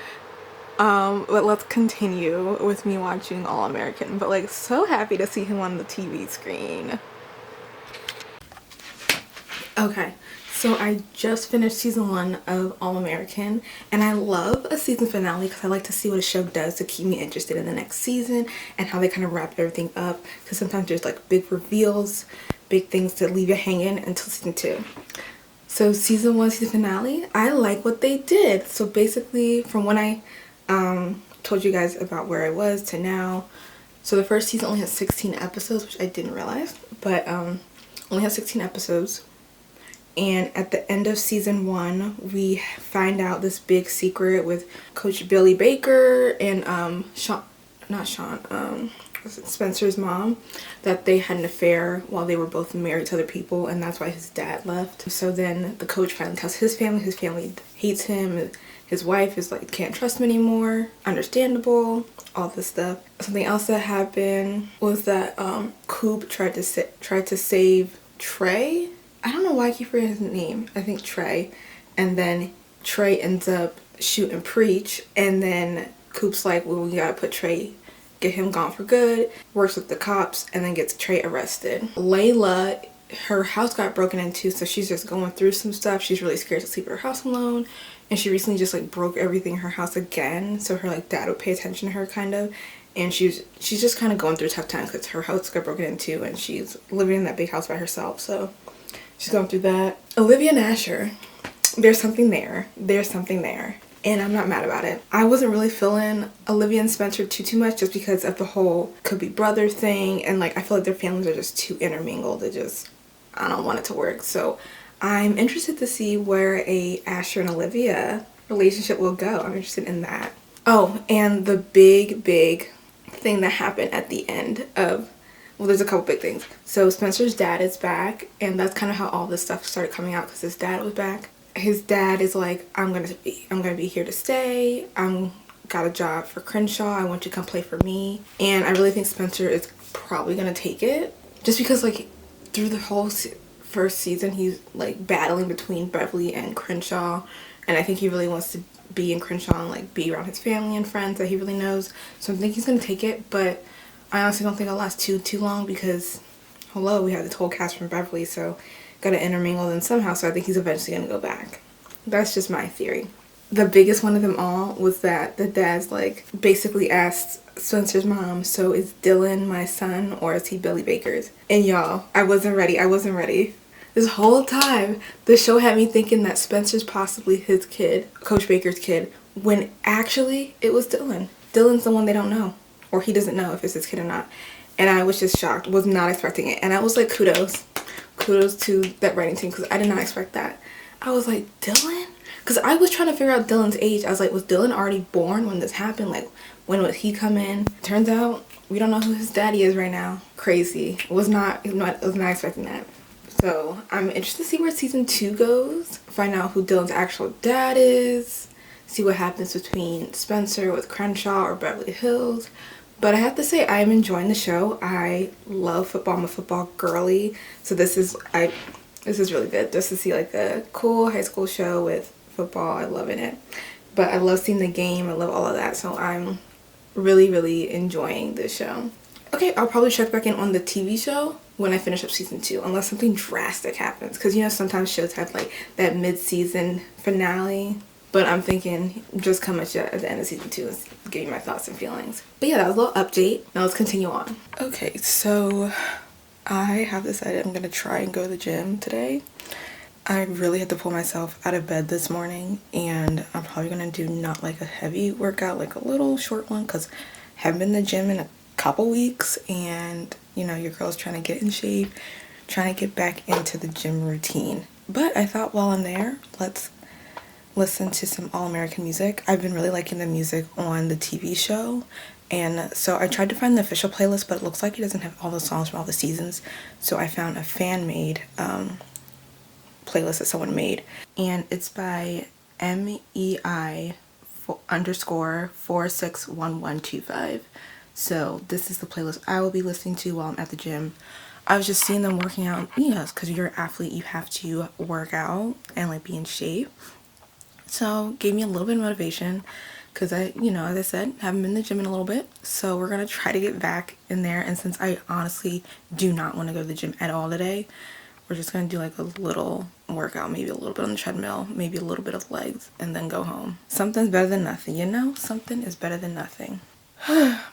But let's continue with me watching All American. But like, so happy to see him on the TV screen. Okay, so I just finished season 1 of All American, and I love a season finale because I like to see what a show does to keep me interested in the next season and how they kind of wrap everything up, because sometimes there's like big reveals, big things that leave you hanging until season 2. So season 1 season finale, I like what they did. So basically from when I told you guys about where I was to now, so the first season only has 16 episodes, which I didn't realize, but only has 16 episodes. And at the end of season 1, we find out this big secret with Coach Billy Baker and Spencer's mom, that they had an affair while they were both married to other people, and that's why his dad left. So then the coach finally tells his family hates him, his wife is like, can't trust him anymore, understandable, all this stuff. Something else that happened was that Coop tried to save Trey. I don't know why I keep forgetting his name. I think Trey. And then Trey ends up shooting Preach. And then Coop's like, well, we gotta put Trey, get him gone for good. Works with the cops and then gets Trey arrested. Layla, her house got broken into, so she's just going through some stuff. She's really scared to sleep at her house alone. And she recently just like broke everything in her house again. So her like dad would pay attention to her kind of. And she's just kind of going through a tough time because her house got broken into and she's living in that big house by herself. So she's going through that. Olivia and Asher, there's something there. There's something there. And I'm not mad about it. I wasn't really feeling Olivia and Spencer too much just because of the whole could be brother thing. And like, I feel like their families are just too intermingled. I don't want it to work. So I'm interested to see where a Asher and Olivia relationship will go. I'm interested in that. Oh, and the big thing that happened at the end of, well, there's a couple big things. So Spencer's dad is back, and that's kind of how all this stuff started coming out, because his dad was back. His dad is like, I'm gonna be here to stay. Got a job for Crenshaw. I want you to come play for me. And I really think Spencer is probably gonna take it, just because like through the whole first season he's like battling between Beverly and Crenshaw, and I think he really wants to be in Crenshaw and like be around his family and friends that he really knows. So I think he's gonna take it, but I honestly don't think I'll last too long because, hello, we have this whole cast from Beverly, so gotta intermingle them somehow. So I think he's eventually gonna go back. That's just my theory. The biggest one of them all was that the dad's like basically asked Spencer's mom, so is Dylan my son or is he Billy Baker's? And y'all, I wasn't ready. This whole time, the show had me thinking that Spencer's possibly his kid, Coach Baker's kid, when actually it was Dylan. Dylan's the one they don't know, or he doesn't know if it's his kid or not. And I was just shocked, was not expecting it. And I was like, kudos to that writing team, because I did not expect that. I was like, Dylan? Because I was trying to figure out Dylan's age. I was like, was Dylan already born when this happened? Like, when would he come in? Turns out we don't know who his daddy is right now. Crazy. Was not expecting that. So I'm interested to see where season 2 goes. Find out who Dylan's actual dad is. See what happens between Spencer with Crenshaw or Beverly Hills. But I have to say, I'm enjoying the show. I love football. I'm a football girly. So this is really good. Just to see like a cool high school show with football. I love it. But I love seeing the game. I love all of that. So I'm really enjoying this show. Okay, I'll probably check back in on the TV show when I finish up season 2, unless something drastic happens. Because, you know, sometimes shows have like that mid-season finale. But I'm thinking just come at you at the end of season 2 and give you my thoughts and feelings. But yeah, that was a little update. Now let's continue on. Okay, so I have decided I'm going to try and go to the gym today. I really had to pull myself out of bed this morning, and I'm probably going to do not like a heavy workout, like a little short one, because I haven't been in the gym in a couple weeks, and you know, your girl's trying to get in shape, trying to get back into the gym routine. But I thought while I'm there, let's listen to some All-American music. I've been really liking the music on the TV show, and so I tried to find the official playlist, but it looks like it doesn't have all the songs from all the seasons. So I found a fan-made playlist that someone made, and it's by MEI_461125. So this is the playlist I will be listening to while I'm at the gym. I was just seeing them working out. Yes, because you're an athlete, you have to work out and like be in shape. So gave me a little bit of motivation because I, as I said, haven't been in the gym in a little bit. So we're going to try to get back in there. And since I honestly do not want to go to the gym at all today, we're just going to do like a little workout, maybe a little bit on the treadmill, maybe a little bit of legs, and then go home. Something's better than nothing, Something is better than nothing.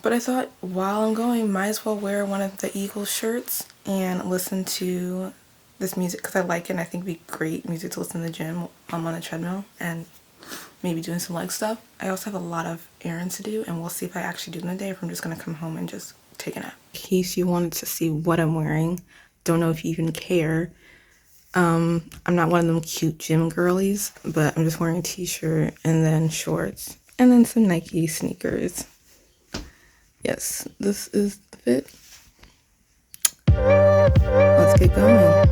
But I thought while I'm going, might as well wear one of the Eagles shirts and listen to this music because I like it and I think it'd be great music to listen to the gym while I'm on the treadmill and maybe doing some leg stuff. I also have a lot of errands to do, and we'll see if I actually do them today or if I'm just going to come home and just take a nap. In case you wanted to see what I'm wearing, don't know if you even care. I'm not one of them cute gym girlies, but I'm just wearing a t-shirt and then shorts and then some Nike sneakers. Yes, this is the fit. Let's get going.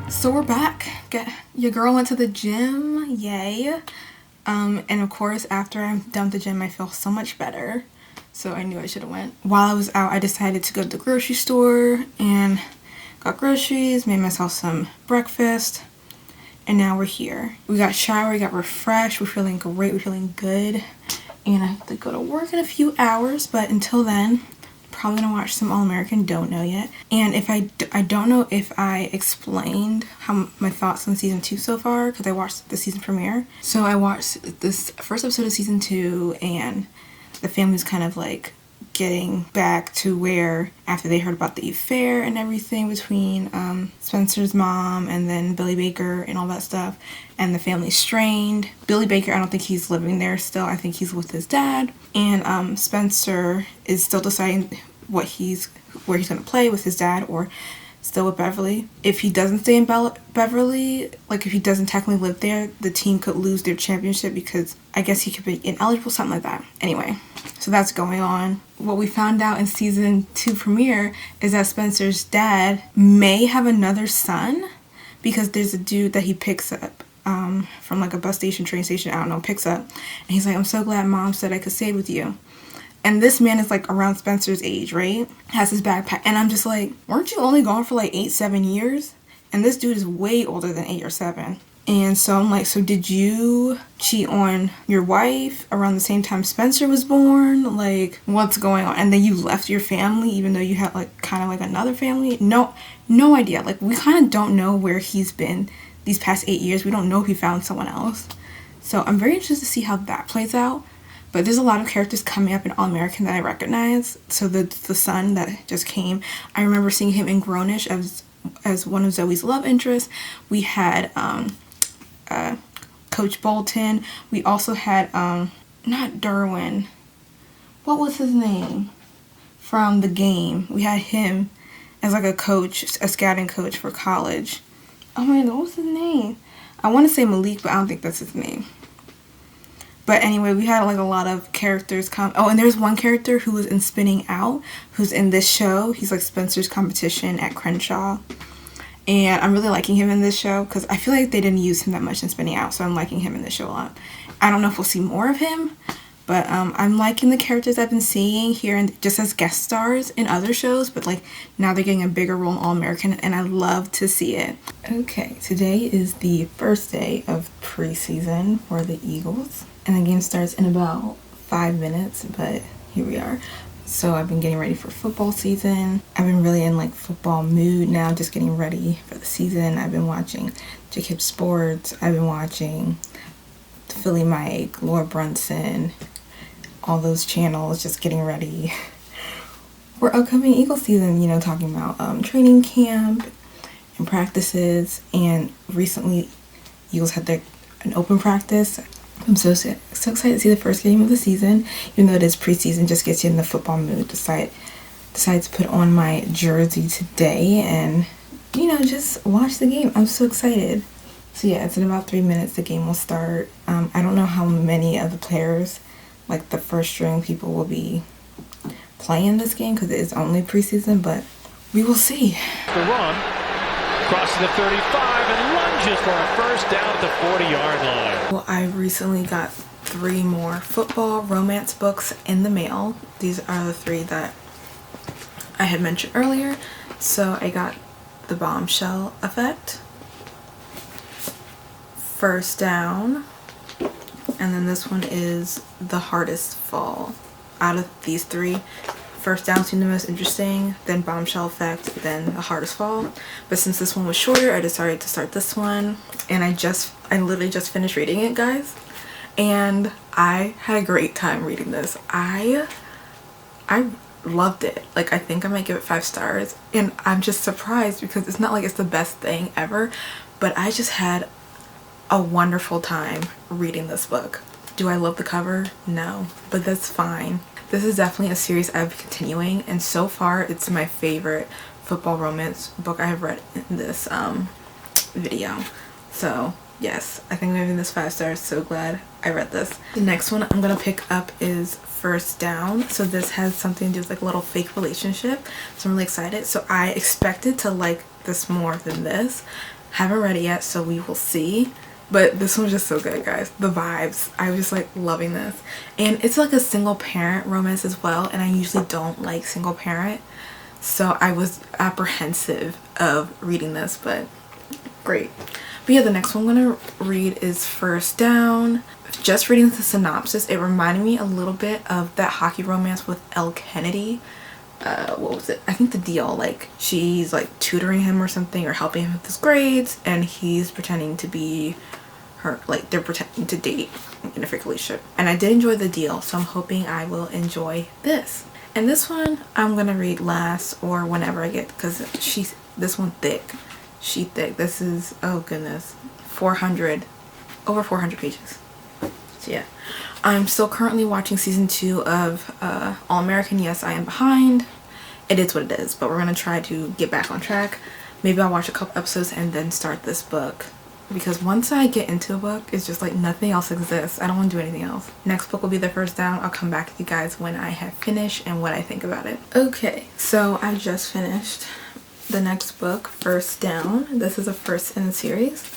So we're back. Your girl went to the gym, yay. And of course after I'm done with the gym I feel so much better. So I knew I should have went. While I was out I decided to go to the grocery store and got groceries, made myself some breakfast, and now we're here. We got showered, we got refreshed, we're feeling great, we're feeling good. And I have to go to work in a few hours, but until then probably gonna watch some All-American, don't know yet. And if I don't know if I explained how my thoughts on season 2 so far, because I watched the season premiere. So I watched this first episode of season 2 and the family's kind of like getting back to where after they heard about the affair and everything between Spencer's mom and then Billy Baker and all that stuff, and the family's strained. Billy Baker, I don't think he's living there still. I think he's with his dad, and Spencer is still deciding where he's going to play, with his dad or still with Beverly. If he doesn't stay in Beverly, like if he doesn't technically live there, the team could lose their championship because I guess he could be ineligible, something like that. Anyway, so that's going on. What we found out in season 2 premiere is that Spencer's dad may have another son because there's a dude that he picks up from like a bus station, train station, I don't know, picks up. And he's like, I'm so glad mom said I could stay with you. And this man is like around Spencer's age, right? Has his backpack. And I'm just like, weren't you only gone for like 8-7 years? And this dude is way older than 8 or 7. And so I'm like, so did you cheat on your wife around the same time Spencer was born? Like, what's going on? And then you left your family even though you had like kind of like another family? No idea. Like, we kind of don't know where he's been these past 8 years. We don't know if he found someone else. So I'm very interested to see how that plays out. But there's a lot of characters coming up in All-American that I recognize. So the son that just came, I remember seeing him in Grownish as one of Zoe's love interests. We had Coach Bolton. We also had not Derwin. what was his name? From The Game. We had him as like a coach, a scouting coach for college. Oh my god, what was his name? I want to say Malik, but I don't think that's his name. But anyway, we had like a lot of characters come. Oh, and there's one character who was in Spinning Out, who's in this show. He's like Spencer's competition at Crenshaw. And I'm really liking him in this show because I feel like they didn't use him that much in Spinning Out, so I'm liking him in this show a lot. I don't know if we'll see more of him, but I'm liking the characters I've been seeing here and just as guest stars in other shows, but like now they're getting a bigger role in All-American, and I love to see it. Okay, today is the first day of preseason for the Eagles, and the game starts in about 5 minutes, but here we are. So I've been getting ready for football season. I've been really in like football mood now, just getting ready for the season. I've been watching Jacob Sports. I've been watching Philly Mike, Laura Brunson, all those channels, just getting ready for upcoming Eagle season, you know, talking about training camp and practices. And recently Eagles had an open practice. I'm so excited to see the first game of the season, even though it is preseason, just gets you in the football mood. Decided to put on my jersey today and, you know, just watch the game. I'm so excited. So yeah, it's in about 3 minutes the game will start. I don't know how many of the players, like the first string people, will be playing this game because it is only preseason, but we will see. The run, crosses the 35 and lunges for a first down at the 40-yard line. Well, I recently got 3 more football romance books in the mail. These are the 3 that I had mentioned earlier. So I got The Bombshell Effect, First Down, and then this one is The Hardest Fall. Out of these 3, First Down seemed the most interesting, then Bombshell Effect, then The Hardest Fall. But since this one was shorter, I decided to start this one. And I literally just finished reading it, guys. And I had a great time reading this. I loved it. Like, I think I might give it 5 stars. And I'm just surprised because it's not like it's the best thing ever, but I just had a wonderful time reading this book. Do I love the cover? No, but that's fine. This is definitely a series I've been continuing, and so far it's my favorite football romance book I have read in this video. So yes, I think I'm giving this 5 stars. So glad I read this. The next one I'm gonna pick up is First Down. So this has something to do with like a little fake relationship, so I'm really excited. So I expected to like this more than this. Haven't read it yet, so we will see. But this one's just so good, guys. The vibes. I was just like loving this. And it's like a single parent romance as well. And I usually don't like single parent. So I was apprehensive of reading this, but great. But yeah, the next one I'm going to read is First Down. Just reading the synopsis, it reminded me a little bit of that hockey romance with Elle Kennedy. What was it? I think The Deal. Like, she's like tutoring him or something, or helping him with his grades, and he's pretending to be her, like they're pretending to date in a fake relationship. And I did enjoy The Deal, so I'm hoping I will enjoy this. And this one I'm gonna read last or whenever I get, because this one thick. She thick. This is, oh goodness, over 400 pages. So yeah, I'm still currently watching season 2 of All-American. Yes, I am behind. It is what it is, but we're gonna try to get back on track. Maybe I'll watch a couple episodes and then start this book, because once I get into a book, it's just like nothing else exists. I don't want to do anything else. Next book will be The First Down. I'll come back to you guys when I have finished and what I think about it. Okay, so I just finished the next book, First Down. This is a first in the series.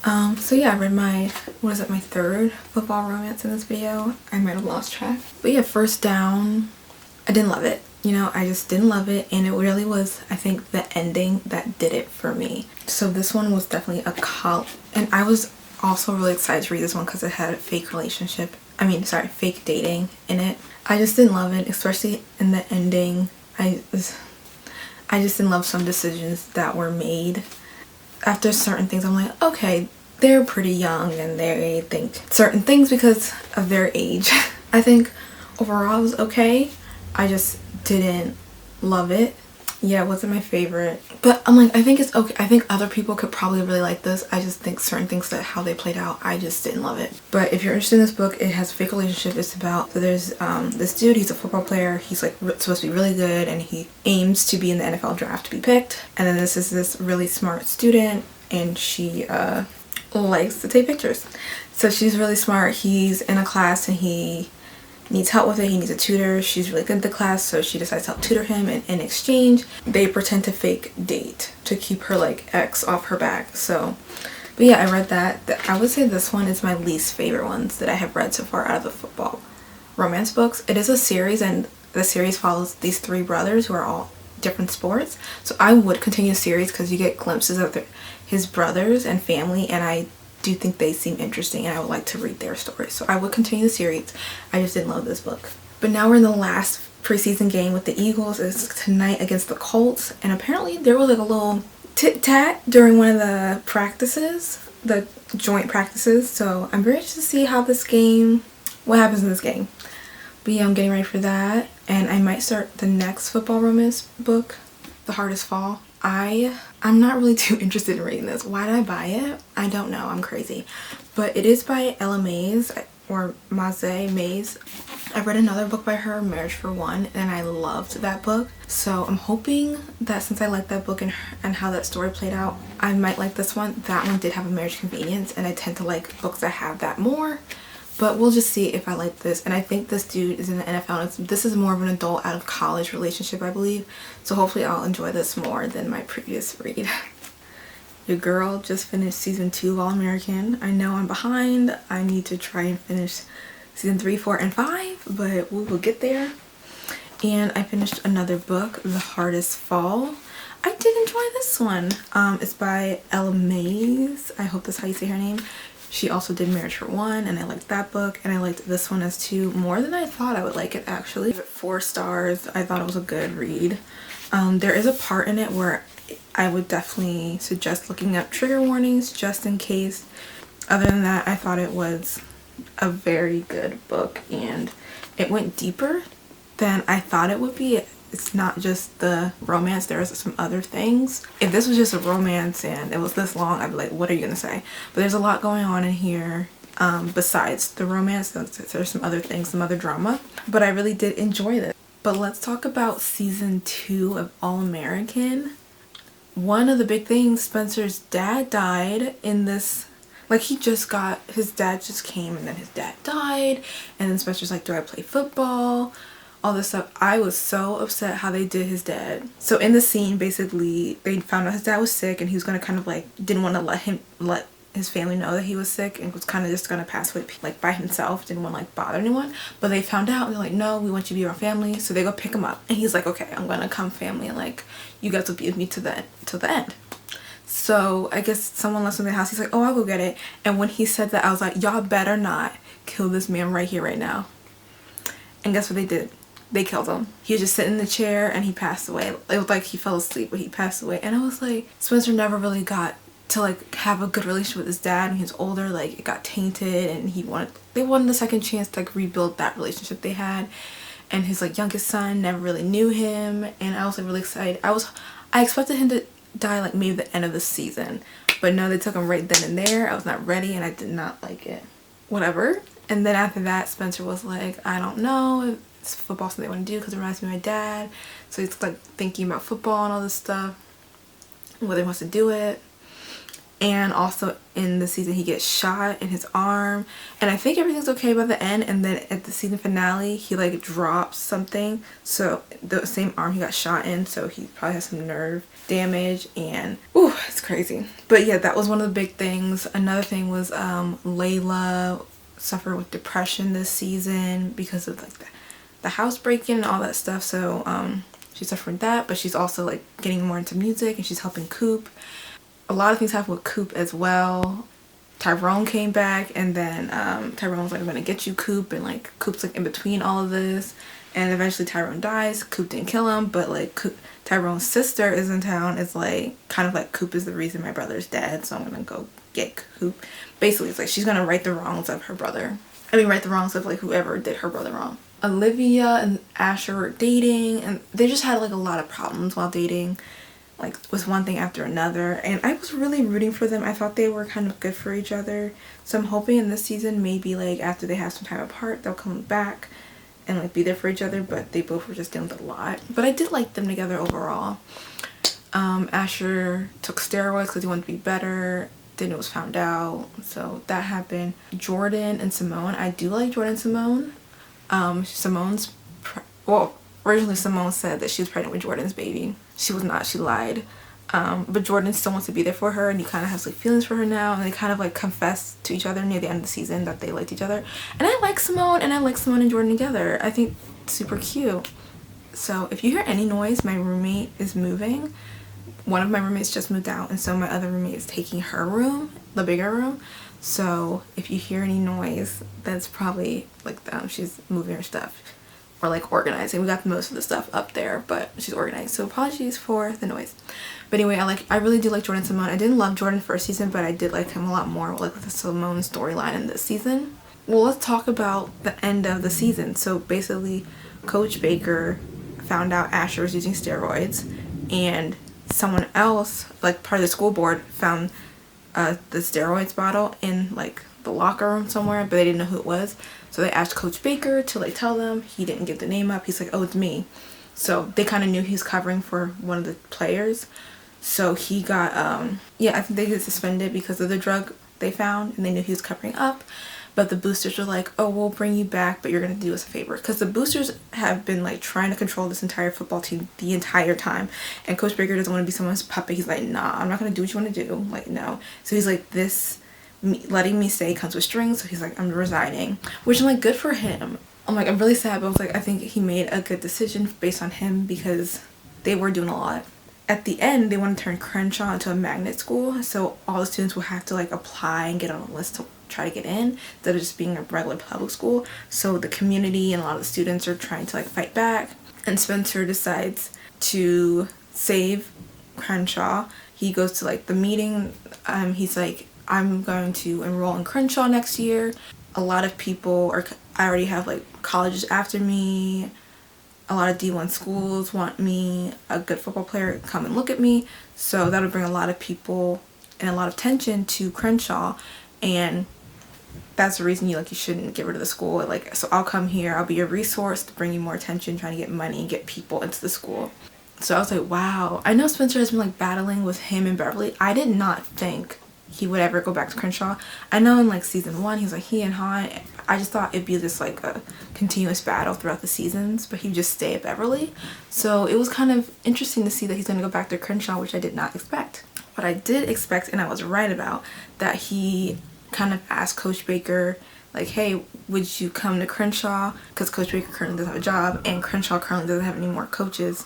So yeah, I read my 3rd football romance in this video. I might have lost track. But yeah, First Down, I didn't love it. You know, I just didn't love it, and it really was, I think, the ending that did it for me. So this one was definitely and I was also really excited to read this one because it had a fake relationship. Fake dating in it. I just didn't love it, especially in the ending. I just didn't love some decisions that were made. After certain things, I'm like, okay, they're pretty young and they think certain things because of their age. I think overall it was okay. I just didn't love it. Yeah, it wasn't my favorite. But I'm like, I think it's okay. I think other people could probably really like this. I just think certain things that how they played out, I just didn't love it. But if you're interested in this book, it has a fake relationship. It's about, so there's this dude, he's a football player. He's like supposed to be really good and he aims to be in the NFL draft to be picked. And then this is this really smart student and she likes to take pictures. So she's really smart. He's in a class and he needs help with it. He needs a tutor. She's really good at the class, so she decides to help tutor him, and in exchange they pretend to fake date to keep her like ex off her back. So but yeah, I read that. I would say this one is my least favorite ones that I have read so far out of the football romance books. It is a series and the series follows these three brothers who are all different sports, so I would continue the series because you get glimpses of his brothers and family, and I do think they seem interesting and I would like to read their stories. So I would continue the series. I just didn't love this book. But now we're in the last preseason game with the Eagles. It's tonight against the Colts. And apparently there was like a little tit-tat during one of the practices, the joint practices. So I'm very interested to see how what happens in this game. But yeah, I'm getting ready for that. And I might start the next football romance book, The Hardest Fall. I'm not really too interested in reading this. Why did I buy it? I don't know. I'm crazy. But it is by Ella Mays or Mays. I read another book by her, Marriage for One, and I loved that book. So I'm hoping that since I liked that book and how that story played out, I might like this one. That one did have a marriage convenience and I tend to like books that have that more. But we'll just see if I like this. And I think this dude is in the NFL. This is more of an adult out of college relationship, I believe. So hopefully I'll enjoy this more than my previous read. Your girl just finished season 2 of All American. I know I'm behind. I need to try and finish season 3, 4, and 5. But we will get there. And I finished another book, The Hardest Fall. I did enjoy this one. It's by Ella Mays. I hope that's how you say her name. She also did Marriage for One, and I liked that book, and I liked this one as too, more than I thought I would like it actually. 4 stars. I thought it was a good read. There is a part in it where I would definitely suggest looking up trigger warnings just in case. Other than that, I thought it was a very good book, and it went deeper than I thought it would be. It's not just the romance, there's some other things. If this was just a romance and it was this long, I'd be like, what are you gonna say? But there's a lot going on in here besides the romance. There's some other things, some other drama. But I really did enjoy this. But let's talk about season 2 of All American. One of the big things, Spencer's dad died in this. Like his dad just came and then his dad died. And then Spencer's like, do I play football? All this stuff. I was so upset how they did his dad. So in the scene, basically, they found out his dad was sick and he was going to kind of like, didn't want to let his family know that he was sick and was kind of just going to pass away like by himself, didn't want to like bother anyone. But they found out and they're like, no, we want you to be our family. So they go pick him up and he's like, okay, I'm going to come family, and like, you guys will be with me to the end. So I guess someone left him in the house. He's like, oh, I'll go get it. And when he said that, I was like, y'all better not kill this man right here, right now. And guess what they did? They killed him. He was just sitting in the chair and he passed away. It was like he fell asleep, but he passed away. And I was like, Spencer never really got to like have a good relationship with his dad when he was older. Like, it got tainted, and they wanted a second chance to like rebuild that relationship they had. And his like youngest son never really knew him, and I was like really excited. I expected him to die like maybe the end of the season, but no, they took him right then and there. I was not ready and I did not like it. Whatever. And then after that, Spencer was like, I don't know if it's football something they want to do because it reminds me of my dad. So he's like thinking about football and all this stuff, whether he wants to do it. And also in the season he gets shot in his arm, and I think everything's okay by the end, and then at the season finale he like drops something, so the same arm he got shot in, so he probably has some nerve damage, and ooh, it's crazy. But yeah, that was one of the big things. Another thing was Layla suffered with depression this season because of like the house break-in and all that stuff, so she's suffering that, but she's also like getting more into music and she's helping Coop. A lot of things happen with Coop as well. Tyrone came back, and then Tyrone was like, I'm gonna get you, Coop, and like Coop's like in between all of this, and eventually Tyrone dies. Coop didn't kill him, but like Tyrone's sister is in town. It's like kind of like Coop is the reason my brother's dead, so I'm gonna go get Coop. Basically, it's like she's gonna right the wrongs of her brother. I mean, right the wrongs of like whoever did her brother wrong. Olivia and Asher were dating, and they just had like a lot of problems while dating, like with one thing after another, and I was really rooting for them. I thought they were kind of good for each other, so I'm hoping in this season, maybe like after they have some time apart, they'll come back and like be there for each other, but they both were just dealing with a lot. But I did like them together overall. Asher took steroids because he wanted to be better. Then it was found out, so that happened. Jordan and Simone, I do like Jordan and Simone. Originally Simone said that she was pregnant with Jordan's baby. She was not, she lied. But Jordan still wants to be there for her, and he kind of has like feelings for her now, and they kind of like confessed to each other near the end of the season that they liked each other. And I like Simone, and I like Simone and Jordan together. I think it's super cute. So if you hear any noise, my roommate is moving. One of my roommates just moved out, and so my other roommate is taking her room, the bigger room. So if you hear any noise, that's probably like she's moving her stuff or like organizing. We got most of the stuff up there, but she's organized, so apologies for the noise. But anyway, I really do like Jordan and Simone. I didn't love Jordan first season, but I did like him a lot more, like with the Simone storyline in this season. Well, let's talk about the end of the season. So basically, Coach Baker found out Asher was using steroids, and someone else, like part of the school board, found the steroids bottle in like the locker room somewhere, but they didn't know who it was. So they asked Coach Baker to like tell them. He didn't give the name up. He's like, oh, it's me. So they kind of knew he was covering for one of the players. So he got I think they get suspended because of the drug they found, and they knew he was covering up. But the boosters were like, oh, we'll bring you back, but you're going to do us a favor. Because the boosters have been like trying to control this entire football team the entire time. And Coach Baker doesn't want to be someone's puppet. He's like, nah, I'm not going to do what you want to do. Like, no. So he's like, letting me stay comes with strings. So he's like, I'm resigning. Which I'm like, good for him. I'm really sad, but I was like, I think he made a good decision based on him because they were doing a lot. At the end, they want to turn Crenshaw into a magnet school. So all the students will have to like apply and get on a list to try to get in instead of just being a regular public school. So the community and a lot of the students are trying to like fight back, and Spencer decides to save Crenshaw. He goes to like the meeting. He's like, I'm going to enroll in Crenshaw next year. A lot of people I already have like colleges after me. A lot of D1 schools want me, a good football player, come and look at me. So that'll bring a lot of people and a lot of attention to Crenshaw, and that's the reason you shouldn't get rid of the school. So I'll come here, I'll be a resource to bring you more attention, trying to get money and get people into the school. So I was like, wow. I know Spencer has been like battling with him and Beverly. I did not think he would ever go back to Crenshaw. I know in like season 1 he's like he and Han. I just thought it'd be just like a continuous battle throughout the seasons, but he would just stay at Beverly. So it was kind of interesting to see that he's going to go back to Crenshaw, which I did not expect. But I did expect, and I was right about, that he kind of asked Coach Baker, like, hey, would you come to Crenshaw? Because Coach Baker currently doesn't have a job, and Crenshaw currently doesn't have any more coaches.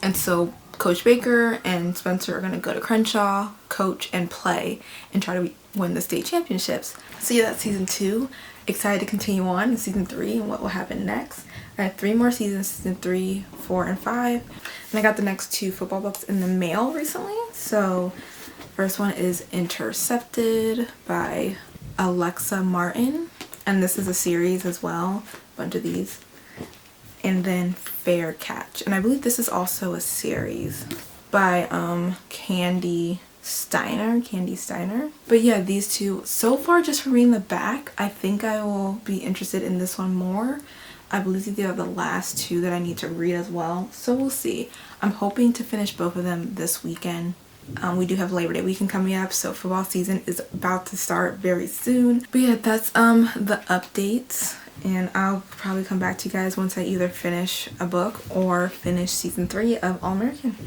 And so Coach Baker and Spencer are going to go to Crenshaw, coach, and play, and try to win the state championships. So yeah, that's season 2. Excited to continue on in season 3 and what will happen next. I have 3 more seasons, season 3, 4, and 5. And I got the next 2 football books in the mail recently. So first one is Intercepted by Alexa Martin. And this is a series as well, a bunch of these. And then Fair Catch. And I believe this is also a series by Candy Steiner. But yeah, these 2 so far, just from reading the back, I think I will be interested in this one more. I believe these are the last 2 that I need to read as well, so we'll see. I'm hoping to finish both of them this weekend. We do have Labor Day weekend coming up, so football season is about to start very soon. But yeah, that's the updates, and I'll probably come back to you guys once I either finish a book or finish season 3 of All American.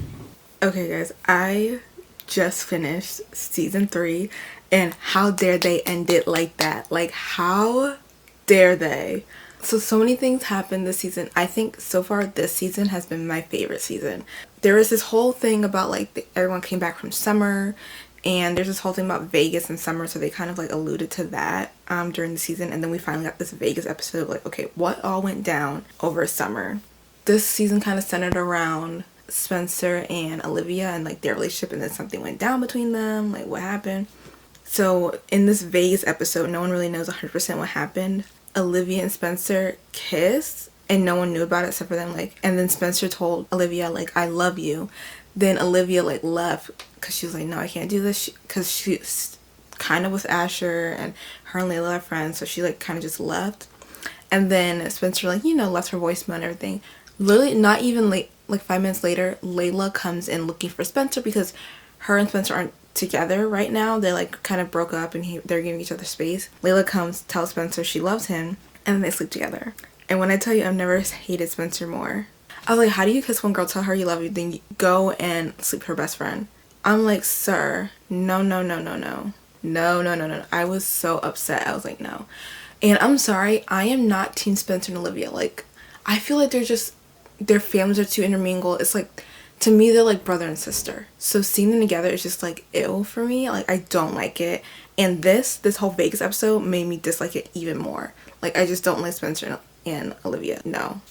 Okay guys, I just finished season 3, and how dare they end it like that? Like, how dare they? So many things happened this season. I think so far this season has been my favorite season. There was this whole thing about everyone came back from summer, and there's this whole thing about Vegas and summer, so they kind of alluded to that during the season. And then we finally got this Vegas episode of okay, what all went down over summer. This season kind of centered around Spencer and Olivia and their relationship, and then something went down between them, what happened. So in this Vegas episode, no one really knows 100% what happened. Olivia and Spencer kissed and no one knew about it except for them, like, and then Spencer told Olivia, like, I love you. Then Olivia, like, left because she was like, no, I can't do this, because she's kind of with Asher and her and Layla are friends, so she, like, kind of just left. And then Spencer, like, you know, left her voicemail and everything. Literally not even like 5 minutes later, Layla comes in looking for Spencer because her and Spencer aren't together right now. They're like kind of broke up and they're giving each other space. Layla comes, tells Spencer she loves him, and then they sleep together. And when I tell you, I've never hated Spencer more. I was like, how do you kiss one girl, tell her you love her, then you go and sleep with her best friend? I'm like, sir, no. No. I was so upset. I was like, no. And I'm sorry, I am not Team Spencer and Olivia. Like, I feel like their families are too intermingled. It's like, to me, they're like brother and sister. So seeing them together is just like ill for me. Like, I don't like it. And this whole Vegas episode made me dislike it even more. Like, I just don't like Spencer and Olivia. No.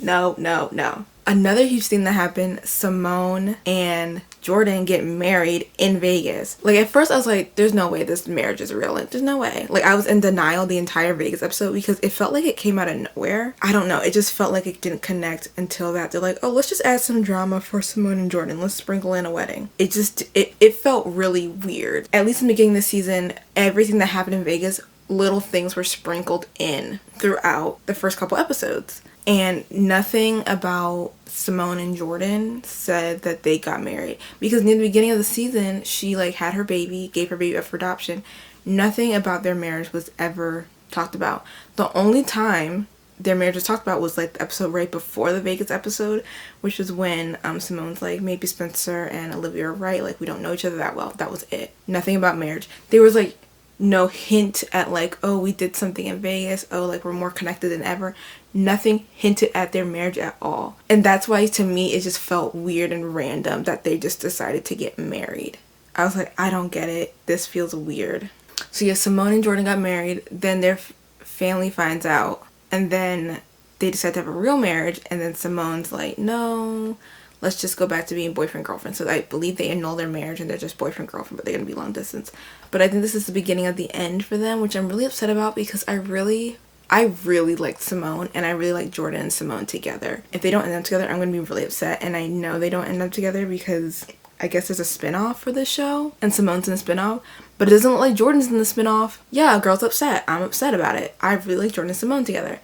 Another huge thing that happened, Simone and Jordan get married in Vegas. Like, at first I was like, there's no way this marriage is real. Like, there's no way. Like, I was in denial the entire Vegas episode because it felt like it came out of nowhere. I don't know. It just felt like it didn't connect until that. They're like, oh, let's just add some drama for Simone and Jordan. Let's sprinkle in a wedding. It felt really weird. At least in the beginning of the season, everything that happened in Vegas, little things were sprinkled in throughout the first couple episodes. And nothing about Simone and Jordan said that they got married. Because near the beginning of the season, she like had her baby, gave her baby up for adoption. Nothing about their marriage was ever talked about. The only time their marriage was talked about was like the episode right before the Vegas episode, which was when Simone's like, maybe Spencer and Olivia are right. Like, we don't know each other that well. That was it. Nothing about marriage. There was like no hint at like, oh, we did something in Vegas. Oh, like we're more connected than ever. Nothing hinted at their marriage at all. And that's why to me it just felt weird and random that they just decided to get married. I was like, I don't get it. This feels weird. So yeah, Simone and Jordan got married. Then their family finds out. And then they decide to have a real marriage. And then Simone's like, no, let's just go back to being boyfriend-girlfriend. So I believe they annul their marriage and they're just boyfriend-girlfriend, but they're going to be long distance. But I think this is the beginning of the end for them, which I'm really upset about because I really liked Simone and I really like Jordan and Simone together. If they don't end up together, I'm going to be really upset. And I know they don't end up together because I guess there's a spin-off for this show and Simone's in the spin-off. But it doesn't look like Jordan's in the spin-off. Yeah, a girl's upset. I'm upset about it. I really like Jordan and Simone together.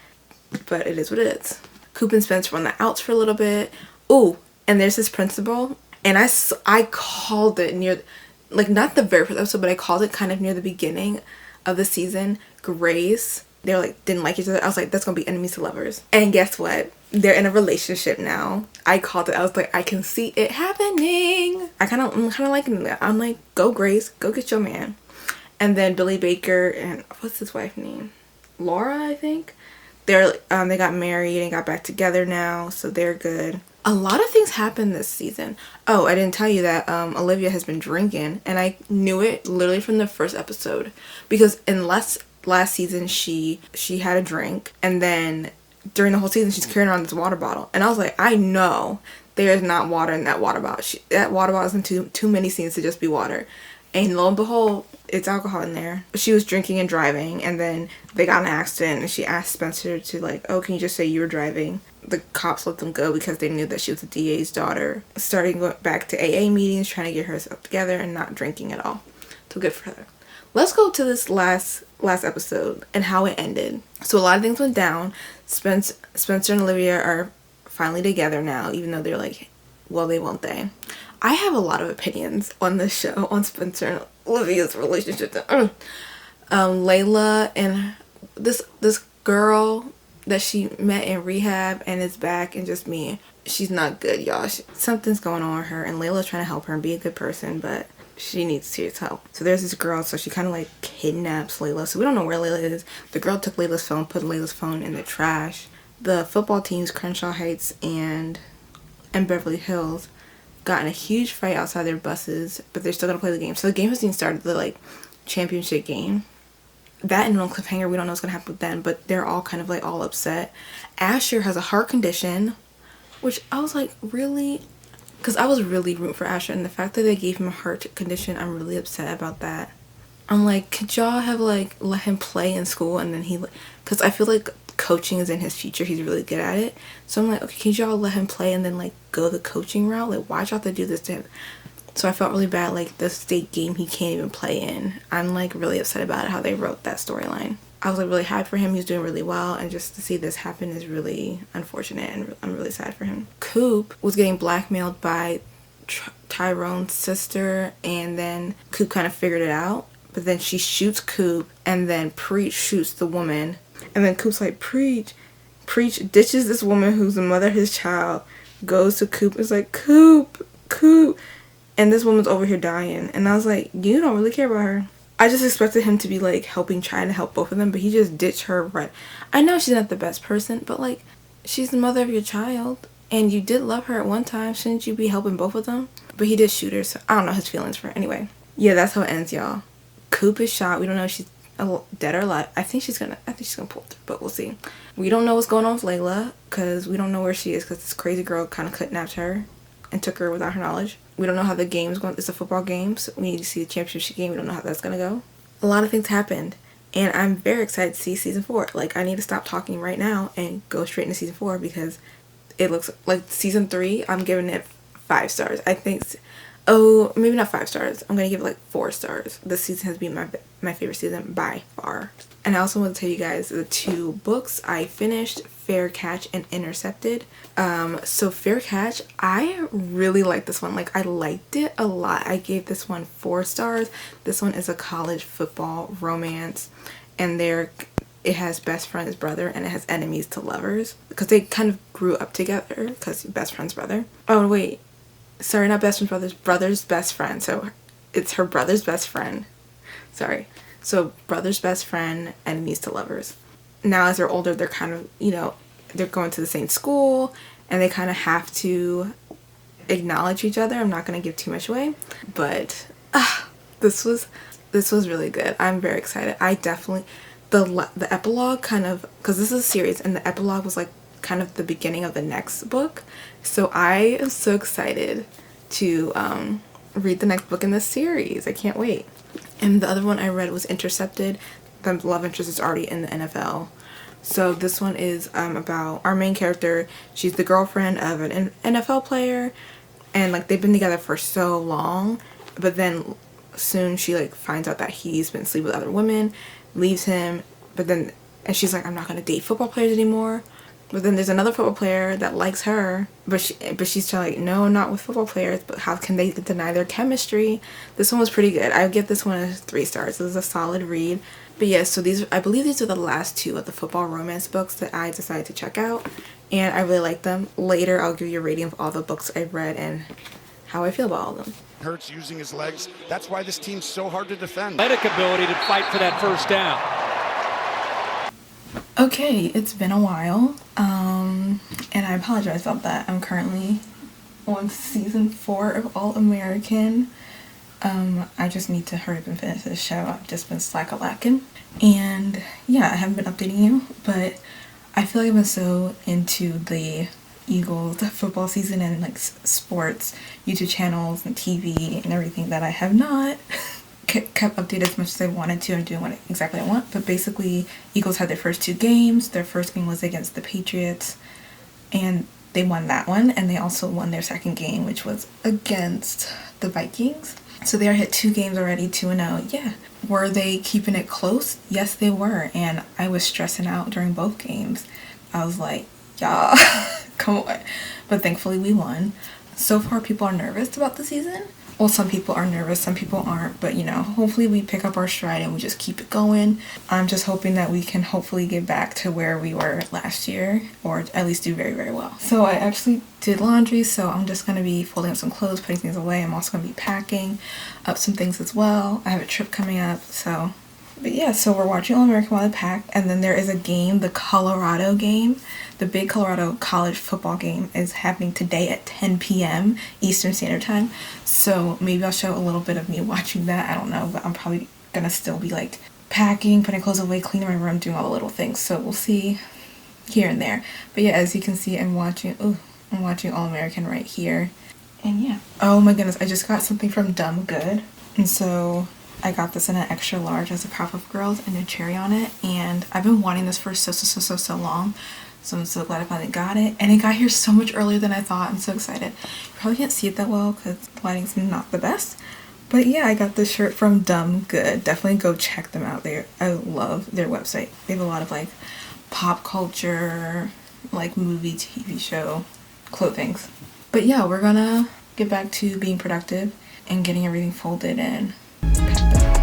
But it is what it is. Coop and Spencer were on the outs for a little bit. Ooh, and there's this principal. And I called it near, like, not the very first episode, but I called it kind of near the beginning of the season. Grace, they were like, didn't like each other. I was like, that's gonna be enemies to lovers. And guess what? They're in a relationship now. I called it. I was like, I can see it happening. I'm kind of liking that. I'm like, go Grace, go get your man. And then Billy Baker and what's his wife's name? Laura, I think. They got married and got back together now, so they're good. A lot of things happened this season. Oh, I didn't tell you that Olivia has been drinking, and I knew it literally from the first episode because in last season she had a drink, and then during the whole season she's carrying around this water bottle, and I was like, I know there is not water in that water bottle. That water bottle isn't too many scenes to just be water. And lo and behold, it's alcohol in there. She was drinking and driving, and then they got in an accident, and she asked Spencer to like, oh, can you just say you were driving? The cops let them go because they knew that she was the DA's daughter. Starting going back to AA meetings, trying to get herself together and not drinking at all. So good for her. Let's go to this last episode and how it ended. So a lot of things went down. Spencer and Olivia are finally together now, even though they're like, well, they won't they. I have a lot of opinions on this show, on Spencer and Olivia's relationship. Layla and this girl that she met in rehab and is back and just me. She's not good, y'all. Something's going on with her, and Layla's trying to help her and be a good person, but she needs serious help. So there's this girl, so she kind of like kidnaps Layla. So we don't know where Layla is. The girl took Layla's phone, put Layla's phone in the trash. The football teams, Crenshaw Heights and Beverly Hills, got in a huge fight outside their buses, but they're still gonna play the game. So the game hasn't even started, the like championship game. That and on cliffhanger, we don't know what's gonna happen with them, but they're all kind of like all upset. Asher has a heart condition, which I was like, really? Because I was really rooting for Asher, and the fact that they gave him a heart condition, I'm really upset about that. I'm like, could y'all have like let him play in school and then he, because I feel like coaching is in his future. He's really good at it. So I'm like, okay, can y'all let him play and then like go the coaching route? Like, why'd y'all have to do this to him? So I felt really bad, like the state game he can't even play in. I'm like really upset about how they wrote that storyline. I was like really happy for him. He was doing really well, and just to see this happen is really unfortunate, and I'm really sad for him. Coop was getting blackmailed by Tyrone's sister, and then Coop kind of figured it out, but then she shoots Coop, and then Preach shoots the woman, and then Coop's like, Preach ditches this woman who's the mother of his child, goes to Coop, is like, Coop, and this woman's over here dying, and I was like, you don't really care about her. I just expected him to be like trying to help both of them, but he just ditched her right. I know she's not the best person, but like, she's the mother of your child, and you did love her at one time. Shouldn't you be helping both of them? But he did shoot her, so I don't know his feelings for her. Anyway, yeah, that's how it ends, y'all. Coop is shot. We don't know if she's dead or alive. I think she's gonna pull through, but we'll see. We don't know what's going on with Layla, because we don't know where she is, because this crazy girl kind of kidnapped her and took her without her knowledge. We don't know how the game's going. It's a football game, so we need to see the championship game. We don't know how that's gonna go. A lot of things happened, and I'm very excited to see season 4. Like, I need to stop talking right now and go straight into season 4, because it looks like season 3, I'm giving it 5 stars. I think, oh, maybe not 5 stars. I'm gonna give it like 4 stars. This season has been my favorite season by far. And I also want to tell you guys the 2 books I finished, Fair Catch and Intercepted. So Fair Catch, I really like this one. Like, I liked it a lot. I gave this one 4 stars. This one is a college football romance, and it has best friend's brother, and it has enemies to lovers, because they kind of grew up together, because best friend's brother. Oh wait, sorry, not best friend's brother's best friend. So it's her brother's best friend. Sorry. So brother's best friend, enemies to lovers. Now as they're older, they're kind of, they're going to the same school, and they kind of have to acknowledge each other. I'm not going to give too much away, but this was really good. I'm very excited. I definitely, the epilogue kind of, because this is a series, and the epilogue was like kind of the beginning of the next book. So I am so excited to read the next book in this series. I can't wait. And the other one I read was Intercepted. The love interest is already in the NFL. So this one is about our main character. She's the girlfriend of an NFL player, and like they've been together for so long, but then soon she like finds out that he's been sleeping with other women, leaves him, and she's like, I'm not gonna date football players anymore. But then there's another football player that likes her, but she's like, no, not with football players. But how can they deny their chemistry? This one was pretty good. I would give this one 3 stars. This is a solid read. But yeah, so I believe these are the last 2 of the football romance books that I decided to check out, and I really like them. Later, I'll give you a rating of all the books I've read and how I feel about all of them. Hurts using his legs. That's why this team's so hard to defend. Athletic ability to fight for that first down. Okay, it's been a while, and I apologize about that. I'm currently on season 4 of All American. I just need to hurry up and finish this show. I've just been slack-a-lacking, and yeah, I haven't been updating you, but I feel like I've been so into the Eagles football season and like sports YouTube channels and TV and everything that I have not kept updated as much as I wanted to and doing what exactly I want. But basically, Eagles had their first 2 games. Their first game was against the Patriots, and they won that one, and they also won their second game, which was against the Vikings. So they hit 2 games already, 2-0. Yeah. Were they keeping it close? Yes, they were, and I was stressing out during both games. I was like, y'all, come on. But thankfully we won. So far, people are nervous about the season. Well, some people are nervous, some people aren't, but hopefully we pick up our stride and we just keep it going. I'm just hoping that we can hopefully get back to where we were last year, or at least do very, very well. So I actually did laundry, so I'm just going to be folding up some clothes, putting things away. I'm also going to be packing up some things as well. I have a trip coming up, so... But yeah, so we're watching All American while I pack, and then there is a game, the Colorado game. The big Colorado college football game is happening today at 10 p.m. Eastern Standard Time. So maybe I'll show a little bit of me watching that. I don't know, but I'm probably gonna still be like packing, putting clothes away, cleaning my room, doing all the little things. So we'll see here and there. But yeah, as you can see, I'm watching All American right here. And yeah. Oh my goodness, I just got something from Dumb Good. And so I got this in an extra large as a Powerpuff Girls and a cherry on it, and I've been wanting this for so long. So I'm so glad I finally got it, and it got here so much earlier than I thought. I'm so excited. You probably can't see it that well because the lighting's not the best. But yeah, I got this shirt from Dumb Good. Definitely go check them out. I love their website. They have a lot of like pop culture, like movie, TV show clothings. But yeah, we're gonna get back to being productive and getting everything folded and packed up.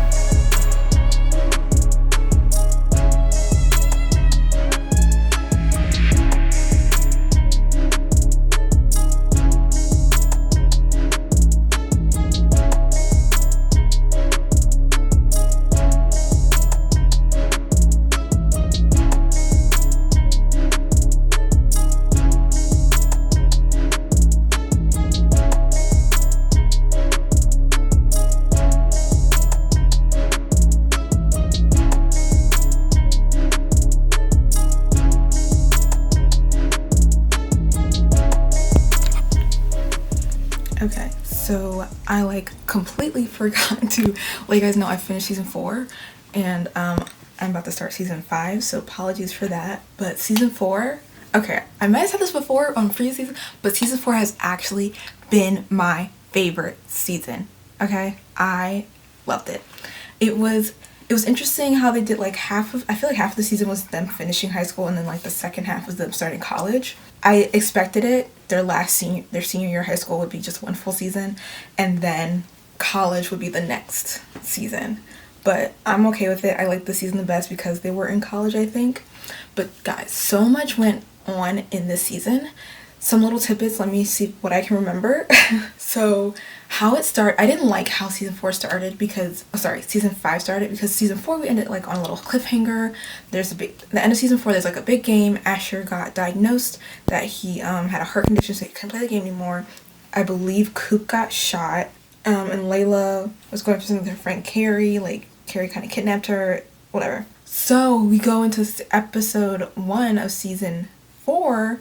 Okay, so I like completely forgot to let you guys know I finished season 4, and I'm about to start season 5, so apologies for that. But season 4, okay, I might have said this before on previous season, but season 4 has actually been my favorite season. Okay, I loved it. It was interesting how they did like I feel like half of the season was them finishing high school, and then like the second half was them starting college. I expected it. Their senior year of high school would be just one full season, and then college would be the next season. But I'm okay with it. I like the season the best because they were in college, I think. But guys, so much went on in this season. Some little tidbits, let me see what I can remember. So how it started, I didn't like how season 4 started because, season 5 started because season 4 we ended like on a little cliffhanger. The end of season 4 there's like a big game. Asher got diagnosed that he had a heart condition, so he couldn't play the game anymore. I believe Coop got shot, and Layla was going through something with her friend Carrie, like Carrie kind of kidnapped her, whatever. So we go into episode 1 of season 4.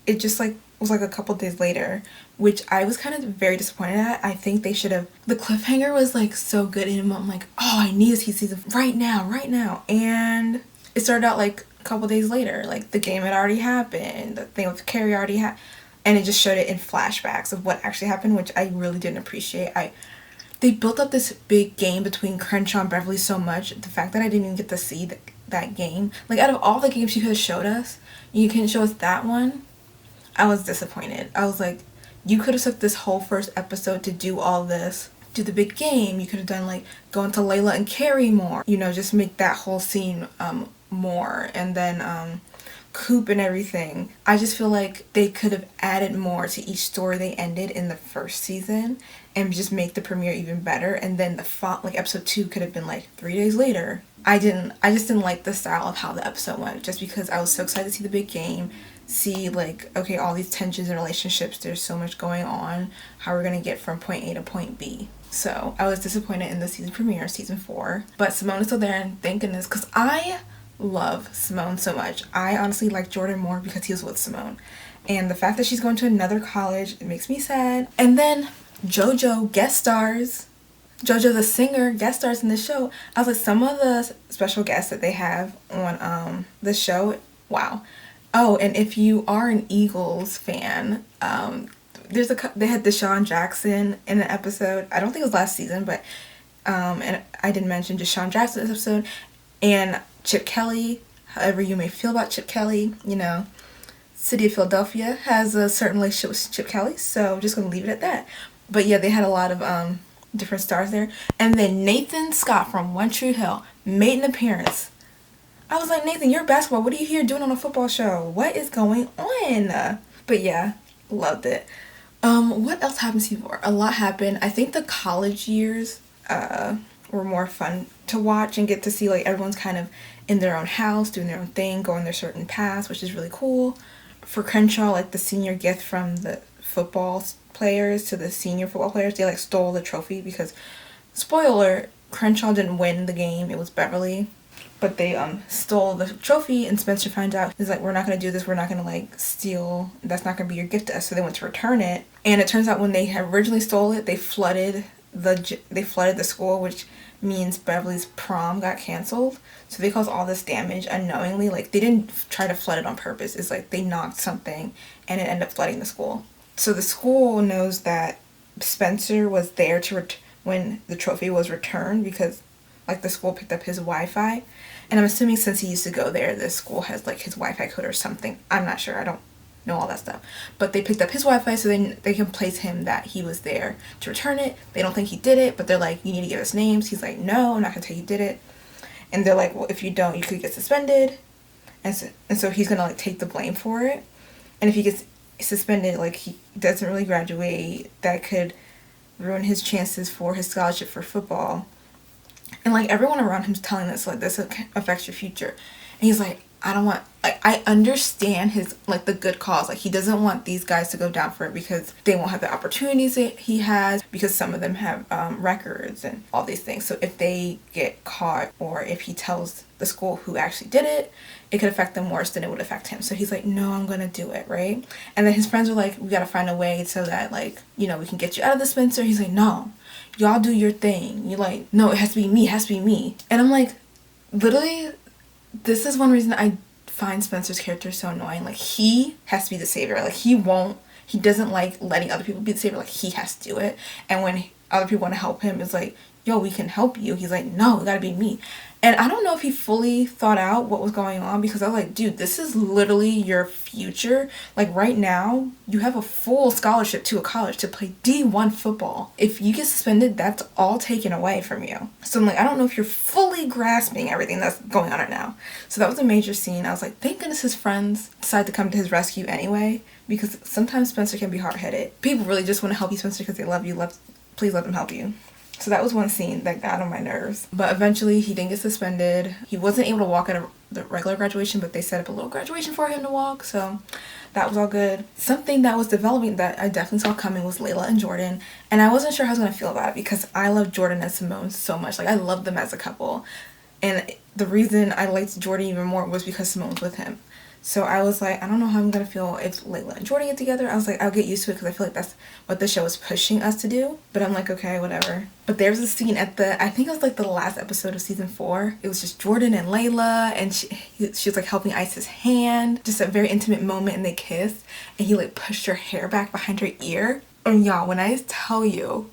It just like was like a couple days later, which I was kind of very disappointed at. I think they should have, the cliffhanger was like so good, and I'm like, oh, I need to see season right now. And it started out like a couple days later, like the game had already happened, the thing with Carrie already happened, and it just showed it in flashbacks of what actually happened, which I really didn't appreciate. They built up this big game between Crenshaw and Beverly so much, the fact that I didn't even get to see that game, like out of all the games you could have showed us, you couldn't show us that one. I was disappointed. I was like, you could have took this whole first episode to do all this, do the big game. You could have done like go into Layla and Carrie more, you know, just make that whole scene more, and then Coop and everything. I just feel like they could have added more to each story they ended in the first season and just make the premiere even better, and then like episode 2 could have been like 3 days later. I just didn't like the style of how the episode went, just because I was so excited to see the big game, see like, okay, all these tensions and relationships, there's so much going on, how we're gonna get from point A to point B. So I was disappointed in the season premiere, season 4, but Simone is still there, and thank goodness, because I love Simone so much. I honestly like Jordan more because he was with Simone, and the fact that she's going to another college, it makes me sad. And then JoJo guest stars. JoJo the singer guest stars in the show. I was like, some of the special guests that they have on the show, wow. Oh, and if you are an Eagles fan, they had Deshaun Jackson in an episode. I don't think it was last season, but and I didn't mention Deshaun Jackson in this episode, and Chip Kelly. However you may feel about Chip Kelly, you know, City of Philadelphia has a certain relationship with Chip Kelly, so I'm just gonna leave it at that. But yeah, they had a lot of different stars there, and then Nathan Scott from One Tree Hill made an appearance. I was like, Nathan, you're basketball. What are you here doing on a football show? What is going on? But yeah, loved it. What else happened to you? A lot happened. I think the college years were more fun to watch and get to see like everyone's kind of in their own house, doing their own thing, going their certain paths, which is really cool. For Crenshaw, like the senior gift from the football players to the senior football players, they like stole the trophy because, spoiler, Crenshaw didn't win the game. It was Beverly. But they stole the trophy, and Spencer finds out. He's like, we're not going to do this. We're not going to like steal. That's not going to be your gift to us. So they went to return it. And it turns out when they had originally stole it, they flooded they flooded the school, which means Beverly's prom got canceled. So they caused all this damage unknowingly. Like, they didn't try to flood it on purpose. It's like they knocked something and it ended up flooding the school. So the school knows that Spencer was there when the trophy was returned, because like the school picked up his Wi-Fi. And I'm assuming since he used to go there, this school has like his Wi-Fi code or something. I'm not sure. I don't know all that stuff. But they picked up his Wi-Fi, so they can place him that he was there to return it. They don't think he did it, but they're like, you need to give us names. He's like, no, I'm not going to tell you he did it. And they're like, well, if you don't, you could get suspended. And so he's going to like take the blame for it. And if he gets suspended, like he doesn't really graduate, that could ruin his chances for his scholarship for football. And like everyone around him's telling us like this affects your future. And he's like, I don't want, like, I understand his, like, the good cause. Like, he doesn't want these guys to go down for it because they won't have the opportunities that he has, because some of them have records and all these things. So if they get caught, or if he tells the school who actually did it, it could affect them worse than it would affect him. So he's like, no, I'm gonna do it, right? And then his friends are like, we gotta find a way so that, like, you know, we can get you out of the Spencer. He's like, no, y'all do your thing. You're like, no, it has to be me, it has to be me. And I'm like, literally, this is one reason I find Spencer's character so annoying. Like, he has to be the savior. Like, he doesn't like letting other people be the savior. Like, he has to do it. And when other people want to help him, it's like, yo, we can help you. He's like, no, it gotta be me. And I don't know if he fully thought out what was going on, because I was like, dude, this is literally your future. Like, right now, you have a full scholarship to a college to play D1 football. If you get suspended, that's all taken away from you. So I'm like, I don't know if you're fully grasping everything that's going on right now. So that was a major scene. I was like, thank goodness his friends decided to come to his rescue anyway, because sometimes Spencer can be hard-headed. People really just want to help you, Spencer, because they love you. Please let them help you. So that was one scene that got on my nerves. But eventually he didn't get suspended. He wasn't able to walk at the regular graduation, but they set up a little graduation for him to walk. So that was all good. Something that was developing that I definitely saw coming was Layla and Jordan. And I wasn't sure how I was going to feel about it, because I love Jordan and Simone so much. Like, I love them as a couple. And the reason I liked Jordan even more was because Simone was with him. So I was like, I don't know how I'm going to feel if Layla and Jordan get together. I was like, I'll get used to it, because I feel like that's what the show is pushing us to do. But I'm like, okay, whatever. But there's a scene at I think it was like the last episode of season 4. It was just Jordan and Layla, and she was like helping ice his hand. Just a very intimate moment, and they kissed. And he like pushed her hair back behind her ear. And y'all, when I tell you,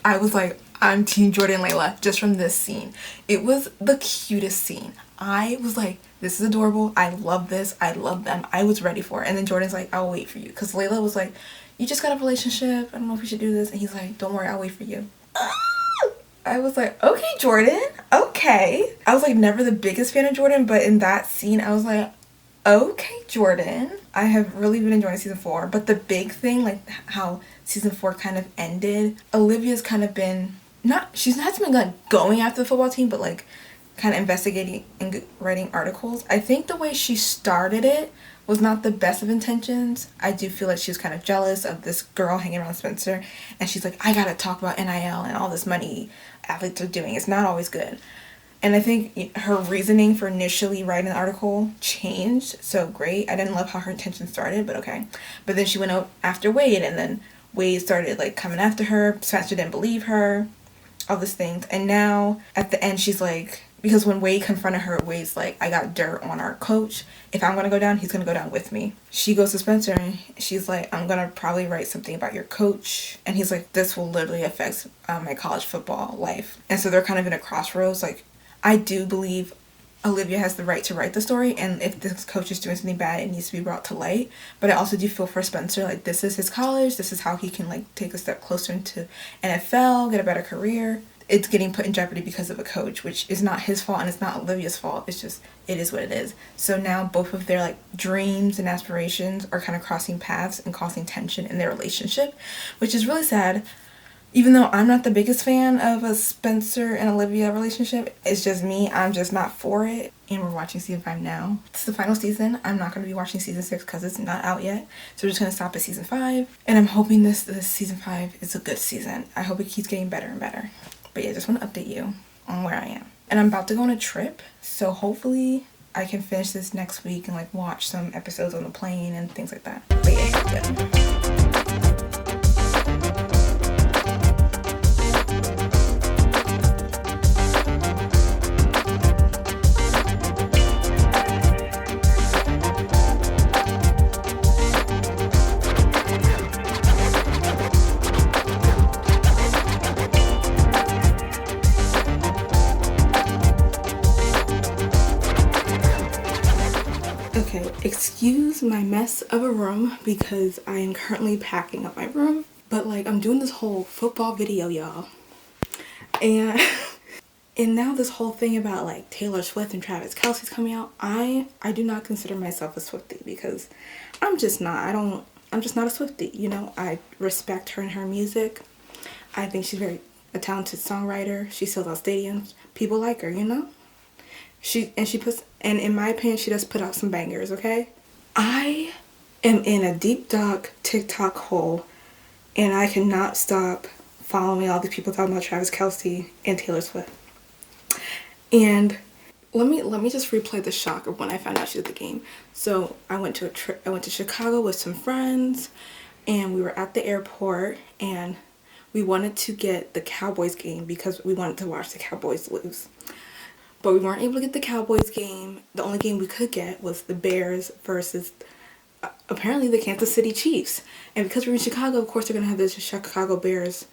I was like, I'm team Jordan and Layla just from this scene. It was the cutest scene. I was like, this is adorable. I love this. I love them. I was ready for it. And then Jordan's like, I'll wait for you. Because Layla was like, you just got a relationship. I don't know if we should do this. And he's like, don't worry, I'll wait for you. I was like, okay, Jordan. Okay. I was like never the biggest fan of Jordan, but in that scene, I was like, okay, Jordan. I have really been enjoying season 4. But the big thing, like how season 4 kind of ended, Olivia's kind of been, she hasn't been like going after the football team, but like kind of investigating and writing articles. I think the way she started it was not the best of intentions. I do feel like she was kind of jealous of this girl hanging around Spencer, and she's like, I gotta talk about NIL and all this money athletes are doing. It's not always good. And I think her reasoning for initially writing the article changed, so great. I didn't love how her intention started, but okay. But then she went out after Wade, and then Wade started like coming after her. Spencer didn't believe her, all these things. And now at the end, she's like, because when Wade confronted her, Wade's like, I got dirt on our coach. If I'm going to go down, he's going to go down with me. She goes to Spencer and she's like, I'm going to probably write something about your coach. And he's like, this will literally affect my college football life. And so they're kind of in a crossroads. Like, I do believe Olivia has the right to write the story. And if this coach is doing something bad, it needs to be brought to light. But I also do feel for Spencer, like, this is his college. This is how he can, like, take a step closer into NFL, get a better career. It's getting put in jeopardy because of a coach, which is not his fault and it's not Olivia's fault. It's just, it is what it is. So now both of their like dreams and aspirations are kind of crossing paths and causing tension in their relationship, which is really sad. Even though I'm not the biggest fan of a Spencer and Olivia relationship, it's just me. I'm just not for it. And we're watching season 5 now. It's the final season. I'm not going to be watching season 6 because it's not out yet. So we're just going to stop at season 5. And I'm hoping this season 5 is a good season. I hope it keeps getting better and better. But yeah, just want to update you on where I am. And I'm about to go on a trip, so hopefully I can finish this next week and like watch some episodes on the plane and things like that. But yeah, it's good. Okay, excuse my mess of a room because I am currently packing up my room. But like, I'm doing this whole football video, y'all. And and now this whole thing about like Taylor Swift and Travis Kelce's coming out. I do not consider myself a Swiftie because I'm just not. I'm just not a Swiftie, you know. I respect her and her music. I think she's a talented songwriter. She sells out stadiums. People like her, you know. And in my opinion, she does put out some bangers, okay? I am in a deep dark TikTok hole and I cannot stop following all these people talking about Travis Kelce and Taylor Swift. And let me just replay the shock of when I found out she was at the game. So I went to Chicago with some friends and we were at the airport and we wanted to get the Cowboys game because we wanted to watch the Cowboys lose. But we weren't able to get the Cowboys game. The only game we could get was the Bears versus apparently the Kansas City Chiefs. And because we're in Chicago, of course they're going to have the Chicago Bears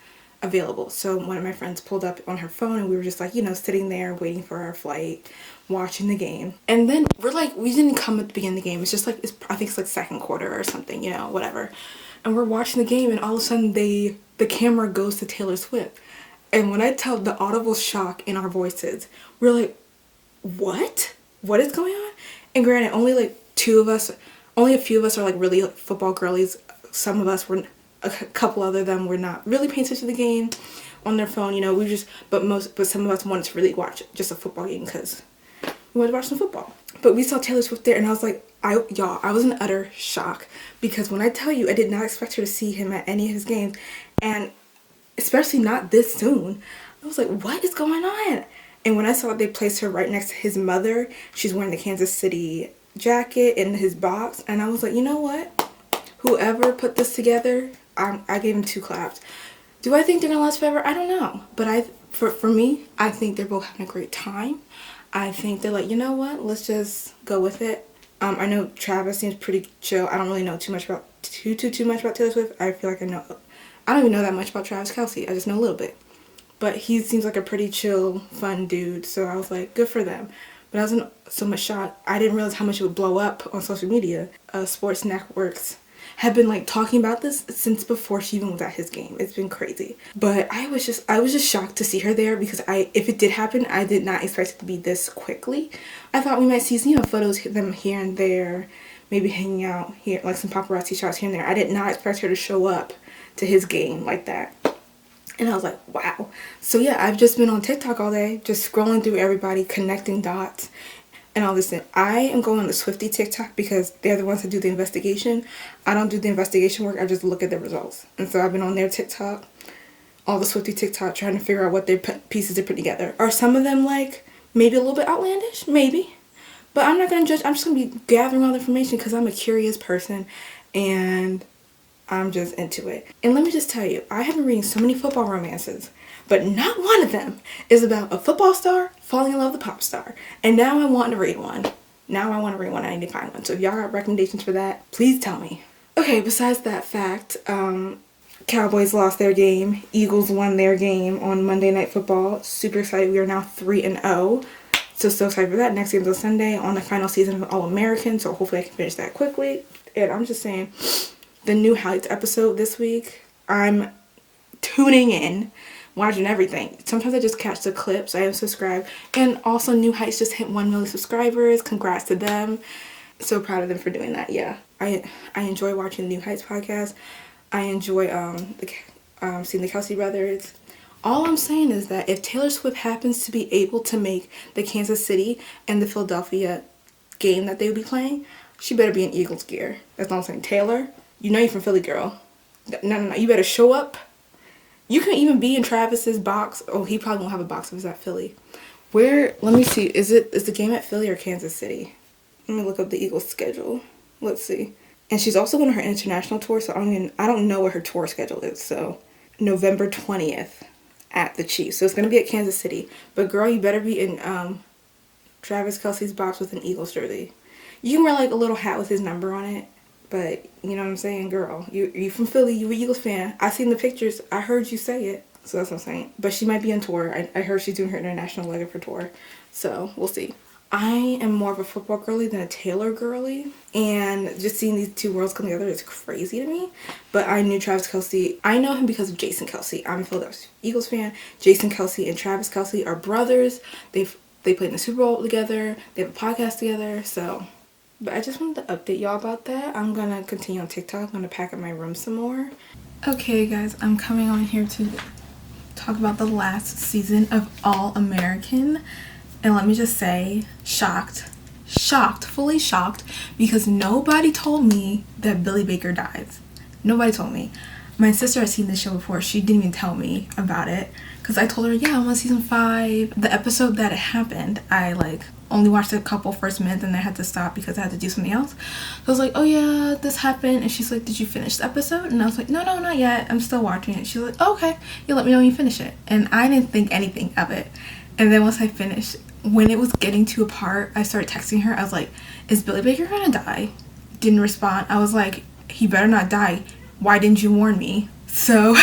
available. So one of my friends pulled up on her phone and we were just like, you know, sitting there waiting for our flight, watching the game. And then we didn't come at the beginning of the game. It's just like, I think it's like second quarter or something, you know, whatever. And we're watching the game and all of a sudden the camera goes to Taylor Swift. And when I tell the audible shock in our voices, we're like, what? What is going on? And granted, only a few of us are like really football girlies. Some of us were, a couple other of them were not really paying attention to the game on their phone, you know. But some of us wanted to really watch just a football game because we wanted to watch some football. But we saw Taylor Swift there and I was like, I was in utter shock because when I tell you, I did not expect her to see him at any of his games, and especially not this soon. I was like, what is going on? And when I saw they placed her right next to his mother, she's wearing the Kansas City jacket in his box, and I was like, you know what? Whoever put this together, I gave him 2 claps. Do I think they're gonna last forever? I don't know. But for me, I think they're both having a great time. I think they're like, you know what? Let's just go with it. I know Travis seems pretty chill. I don't really know too much about Taylor Swift. I feel like I don't even know that much about Travis Kelce. I just know a little bit. But he seems like a pretty chill, fun dude. So I was like, good for them. But I wasn't so much shocked. I didn't realize how much it would blow up on social media. Sports networks have been like talking about this since before she even was at his game. It's been crazy. But I was just shocked to see her there because if it did happen, I did not expect it to be this quickly. I thought we might see, you know, photos of them here and there, maybe hanging out here, like some paparazzi shots here and there. I did not expect her to show up to his game like that. And I was like, wow. So yeah, I've just been on TikTok all day, just scrolling through everybody, connecting dots and all this. I am going on the Swiftie TikTok because they're the ones that do the investigation. I don't do the investigation work, I just look at the results. And so I've been on their TikTok, all the Swiftie TikTok, trying to figure out what their pieces to put together. Are some of them like maybe a little bit outlandish? Maybe. But I'm not going to judge. I'm just going to be gathering all the information because I'm a curious person and I'm just into it. And let me just tell you, I have been reading so many football romances, but not one of them is about a football star falling in love with a pop star. And now I want to read one. I need to find one. So if y'all got recommendations for that, please tell me. Okay, besides that fact, Cowboys lost their game. Eagles won their game on Monday Night Football. Super excited. We are now 3-0. So excited for that. Next game's on Sunday on the final season of All-American. So hopefully I can finish that quickly. And I'm just saying, the New Heights episode this week, I'm tuning in, watching everything. Sometimes I just catch the clips. I am subscribed. And also New Heights just hit 1 million subscribers. Congrats to them. So proud of them for doing that. Yeah. I enjoy watching the New Heights podcast. I enjoy seeing the Kelce brothers. All I'm saying is that if Taylor Swift happens to be able to make the Kansas City and the Philadelphia game that they would be playing, she better be in Eagles gear. That's all I'm saying. Taylor, you know you're from Philly, girl. No. You better show up. You can even be in Travis's box. Oh, he probably won't have a box if he's at Philly. Let me see. Is the game at Philly or Kansas City? Let me look up the Eagles schedule. Let's see. And she's also going on her international tour, so I don't know what her tour schedule is. So November 20th at the Chiefs. So it's going to be at Kansas City. But girl, you better be in Travis Kelce's box with an Eagles jersey. You can wear like a little hat with his number on it. But you know what I'm saying, girl. You from Philly, you an Eagles fan. I seen the pictures. I heard you say it. So that's what I'm saying. But she might be on tour. I heard she's doing her international leg of her tour. So we'll see. I am more of a football girly than a Taylor girly, and just seeing these two worlds come together is crazy to me. But I knew Travis Kelce. I know him because of Jason Kelce. I'm a Philadelphia Eagles fan. Jason Kelce and Travis Kelce are brothers. They played in the Super Bowl together. They have a podcast together. So, but I just wanted to update y'all about that. I'm gonna continue on TikTok. I'm gonna pack up my room some more. Okay, guys, I'm coming on here to talk about the last season of All American. And let me just say, shocked, fully shocked, because nobody told me that Billy Baker dies. Nobody told me. My sister had seen this show before. She didn't even tell me about it, because I told her, yeah, I'm on season 5. The episode that it happened, I only watched a couple first minutes and I had to stop because I had to do something else. So I was like, oh yeah, this happened. And she's like, did you finish the episode? And I was like, no, not yet. I'm still watching it. She's like, oh, okay, you let me know when you finish it. And I didn't think anything of it. And then once I finished, when it was getting to a part, I started texting her. I was like, is Billy Baker gonna die? Didn't respond. I was like, he better not die. Why didn't you warn me? So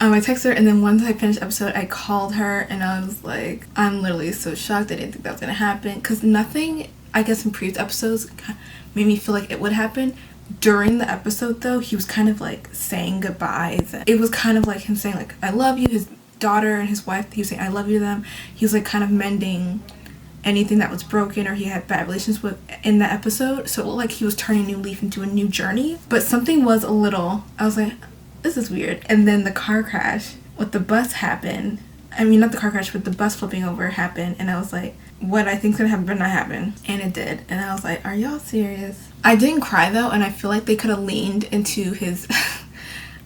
I texted her, and then once I finished the episode, I called her and I was like, I'm literally so shocked. I didn't think that was gonna happen, because nothing, I guess, in previous episodes made me feel like it would happen. During the episode though, he was kind of saying goodbyes. It was kind of like him saying I love you. His daughter and his wife, he was saying I love you to them. He was kind of mending anything that was broken or he had bad relations with in that episode. So it looked like he was turning a new leaf into a new journey. But something was a little, I was like, this is weird. And then the car crash with the bus happened. I mean, not the car crash, but the bus flipping over happened. And I was like, what I think's gonna happen better not happen. And it did. And I was like, are y'all serious? I didn't cry though, and I feel like they could have leaned into his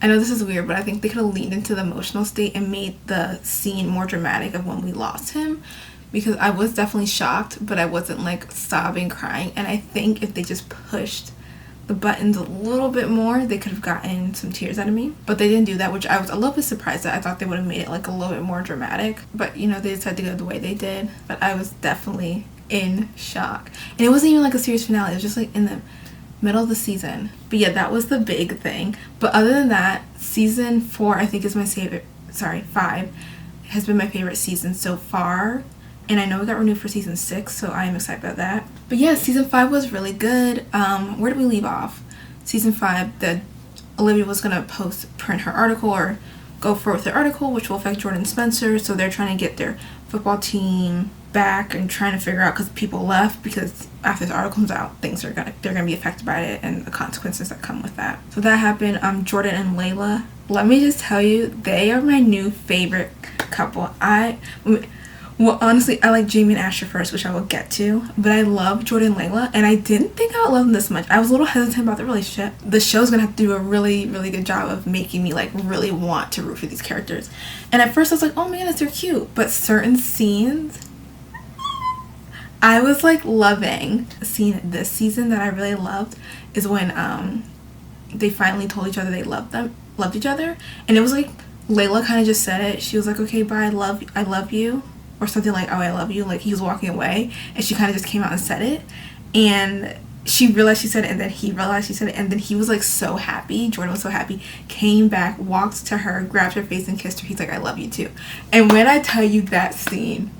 I know this is weird, but I think they could have leaned into the emotional state and made the scene more dramatic of when we lost him, because I was definitely shocked, but I wasn't sobbing, crying. And I think if they just pushed the buttons a little bit more, they could have gotten some tears out of me. But they didn't do that, which I was a little bit surprised at. I thought they would have made it a little bit more dramatic, but they decided to go the way they did. But I was definitely in shock, and it wasn't even a series finale. It was just in the middle of the season. But yeah, that was the big thing. But other than that, season 4 I think is my favorite. 5 has been my favorite season so far, and I know we got renewed for season 6, so I am excited about that. But yeah, season 5 was really good. Where did we leave off? Season 5, that Olivia was gonna print her article or go forward with their article, which will affect Jordan Spencer. So they're trying to get their football team back and trying to figure out, because people left, because after this article comes out, they're gonna be affected by it and the consequences that come with that. So that happened. Jordan and Layla, let me just tell you, they are my new favorite couple. Well, honestly, I like Jamie and Asher first, which I will get to, but I love Jordan and Layla, and I didn't think I would love them this much. I was a little hesitant about the relationship. The show's gonna have to do a really, really good job of making me really want to root for these characters. And at first I was like, oh man, they're cute, but certain scenes I was loving. A scene this season that I really loved is when they finally told each other they loved each other, and it was Layla kind of just said it. She was like, okay, bye, I love you, or something oh, I love you, he was walking away, and she kind of just came out and said it, and she realized she said it, and then he realized she said it, and then he was so happy. Jordan was so happy, came back, walked to her, grabbed her face and kissed her. He's like, I love you too. And when I tell you that scene,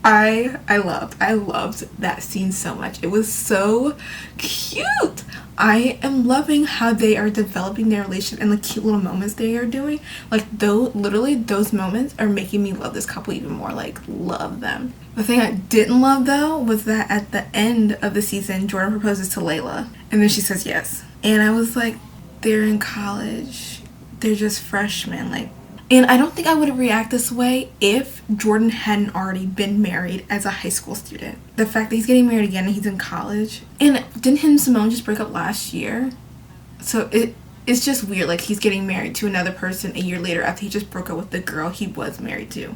I loved that scene so much. It was so cute. I am loving how they are developing their relationship and the cute little moments they are doing. Literally those moments are making me love this couple even more. Love them. The thing I didn't love though was that at the end of the season, Jordan proposes to Layla, and then she says yes. And I was like, they're in college. They're just freshmen. And I don't think I would react this way if Jordan hadn't already been married as a high school student. The fact that he's getting married again and he's in college. And didn't him and Simone just break up last year? So it's just weird. He's getting married to another person a year later after he just broke up with the girl he was married to.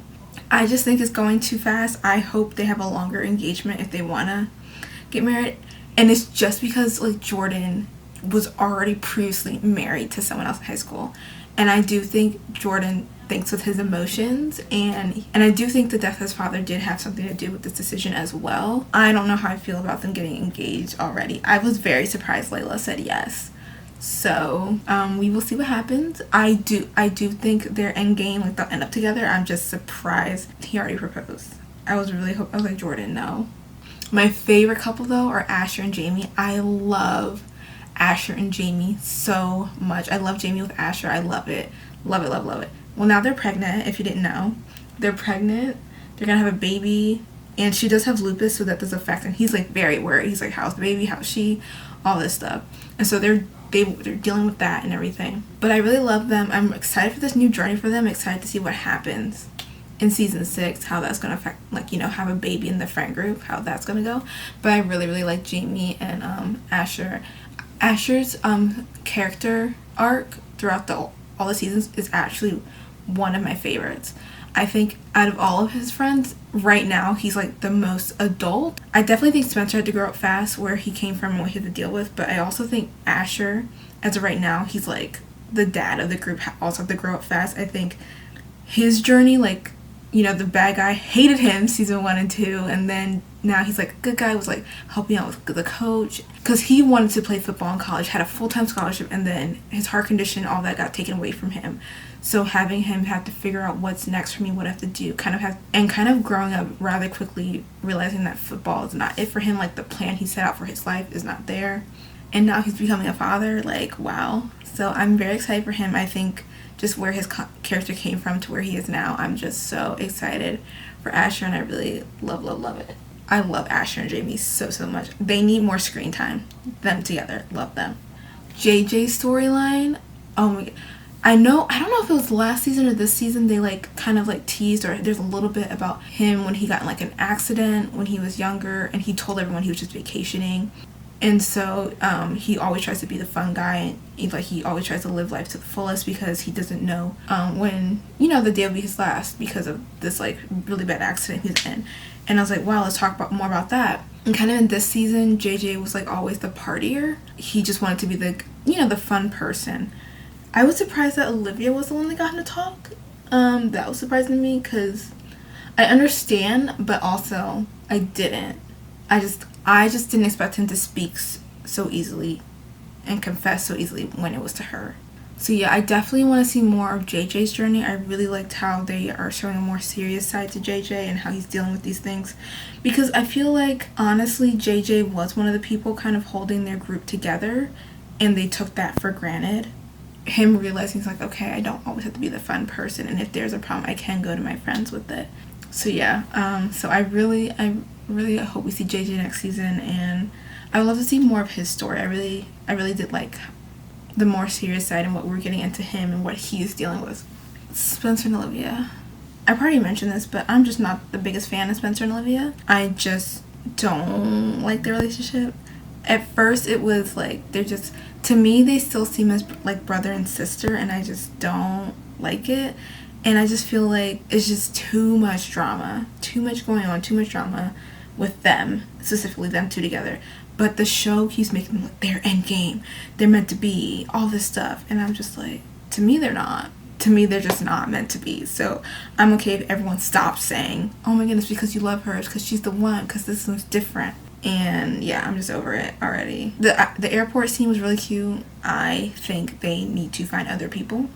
I just think it's going too fast. I hope they have a longer engagement if they want to get married. And it's just because Jordan was already previously married to someone else in high school. And I do think Jordan thinks with his emotions, and I do think the death of his father did have something to do with this decision as well. I don't know how I feel about them getting engaged already. I was very surprised Layla said yes. So we will see what happens. I do think their end game, they'll end up together. I'm just surprised he already proposed. I was like, Jordan, no. My favorite couple though are Asher and Jamie. I love Asher and Jamie so much. I love Jamie with Asher. I love it. Love it, love it. Well, now they're pregnant, if you didn't know. They're pregnant. They're gonna have a baby. And she does have lupus, so that does affect him. He's like very worried. He's like, how's the baby? How's she? All this stuff. And so they're dealing with that and everything. But I really love them. I'm excited for this new journey for them. I'm excited to see what happens in season 6, how that's gonna affect, like, you know, have a baby in the friend group, how that's gonna go. But I really, really like Jamie and Asher. Asher's character arc throughout all the seasons is actually one of my favorites. I think out of all of his friends, right now, he's like the most adult. I definitely think Spencer had to grow up fast, where he came from and what he had to deal with. But I also think Asher, as of right now, he's like the dad of the group, also had to grow up fast. I think his journey, like, you know, the bad guy hated him season 1 and 2, and then now he's like a good guy, was like helping out with the coach because he wanted to play football in college, had a full-time scholarship, and then his heart condition, all that got taken away from him. So having him have to figure out what's next for me, what I have to do, kind of growing up rather quickly, realizing that football is not it for him, like the plan he set out for his life is not there. And now he's becoming a father, like, wow. So I'm very excited for him. I think just where his character came from to where he is now, I'm just so excited for Asher, and I really love it. I love Asher and Jamie so much. They need more screen time, them together. Love them. JJ's storyline, oh my god. I don't know if it was last season or this season, they like kind of like teased, or there's a little bit about him when he got in like an accident when he was younger, and he told everyone he was just vacationing. And so he always tries to be the fun guy, and he always tries to live life to the fullest because he doesn't know when, you know, the day will be his last because of this like really bad accident he's in. And I was like, wow, let's talk more about that. And kind of in this season, JJ was like always the partier. He just wanted to be the, you know, the fun person. I was surprised that Olivia was the one that got him to talk. That was surprising to me because I understand, but also I didn't. I just didn't expect him to speak so easily and confess so easily when it was to her. So yeah, I definitely want to see more of JJ's journey. I really liked how they are showing a more serious side to JJ and how he's dealing with these things. Because I feel like, honestly, JJ was one of the people kind of holding their group together, and they took that for granted. Him realizing he's like, okay, I don't always have to be the fun person, and if there's a problem, I can go to my friends with it. So yeah, so I really hope we see JJ next season, and I would love to see more of his story. I really did like the more serious side and what we're getting into him and what he's dealing with. Spencer and Olivia. I've already mentioned this, but I'm just not the biggest fan of Spencer and Olivia. I just don't like their relationship. At first it was like, they're just, to me, they still seem as like brother and sister, and I just don't like it. And I just feel like it's just too much drama, too much going on, too much drama with them, specifically them two together. But the show keeps making them look, they're endgame, they're meant to be, all this stuff. And I'm just like, to me, they're not. To me, they're just not meant to be. So I'm okay if everyone stops saying, oh my goodness, because you love her, it's because she's the one, because this one's different. And yeah, I'm just over it already. The airport scene was really cute. I think they need to find other people.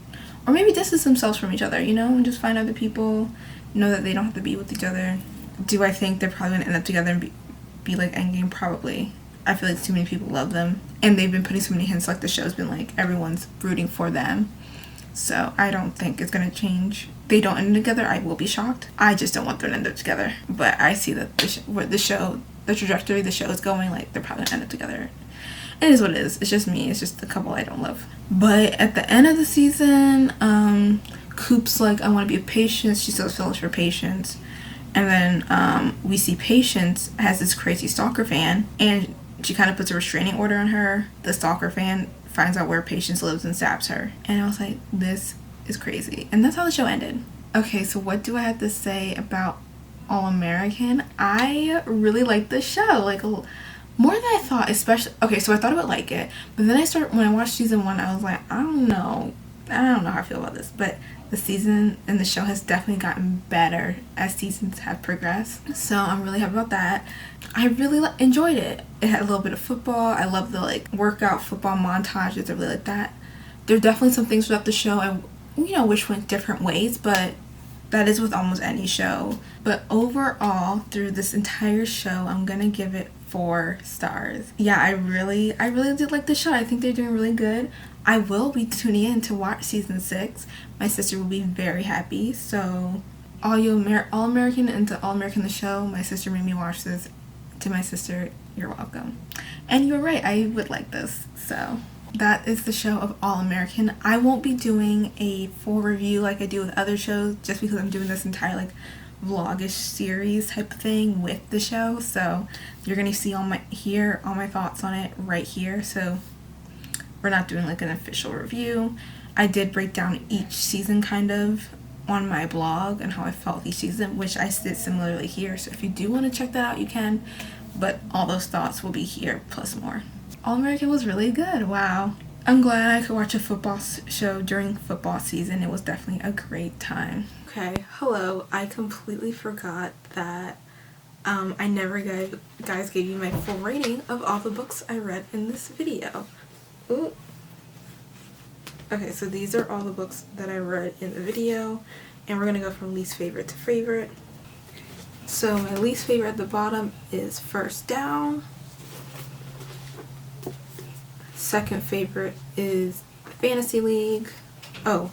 Or maybe distance themselves from each other, you know, and just find other people, know that they don't have to be with each other. Do I think they're probably going to end up together and be like Endgame? Probably. I feel like too many people love them, and they've been putting so many hints, like the show's been like everyone's rooting for them. So I don't think it's gonna change. They don't end together, I will be shocked. I just don't want them to end up together. But I see that the trajectory the show is going, like they're probably gonna end up together. It is what it is. It's just me. It's just the couple I don't love. But at the end of the season, Coop's like, I want to be a Patience. She still feels for Patience. And then we see Patience has this crazy stalker fan, and she kind of puts a restraining order on her. The stalker fan finds out where Patience lives and stabs her. And I was like, this is crazy. And that's how the show ended. Okay, so what do I have to say about All American? I really like this show, like more than I thought, especially, okay, so I thought I would like it, but then when I watched season 1, I was like, I don't know how I feel about this, but the season and the show has definitely gotten better as seasons have progressed. So I'm really happy about that. I really enjoyed it. It had a little bit of football. I love the like workout football montages. I really like that. There are definitely some things throughout the show I wish went different ways, but That is with almost any show. But overall, through this entire show, I'm gonna give it 4 stars. Yeah, I really did like the show. I think they're doing really good. I will be tuning in to watch season 6. My sister will be very happy. So All American and to All American the show, my sister made me watch this. To my sister, you're welcome. And you're right, I would like this. So that is the show of All American. I won't be doing a full review like I do with other shows, just because I'm doing this entire like vlogish series type of thing with the show. So you're gonna see all my thoughts on it right here. So we're not doing like an official review. I did break down each season kind of on my blog and how I felt each season, which I did similarly here. So if you do want to check that out, you can. But all those thoughts will be here plus more. All American was really good. Wow. I'm glad I could watch a football show during football season. It was definitely a great time. Okay, hello. I completely forgot that I never guys gave you my full rating of all the books I read in this video. Ooh. Okay, so these are all the books that I read in the video, and we're gonna go from least favorite to favorite. So my least favorite at the bottom is First Down. Second favorite is Fantasy League. Oh,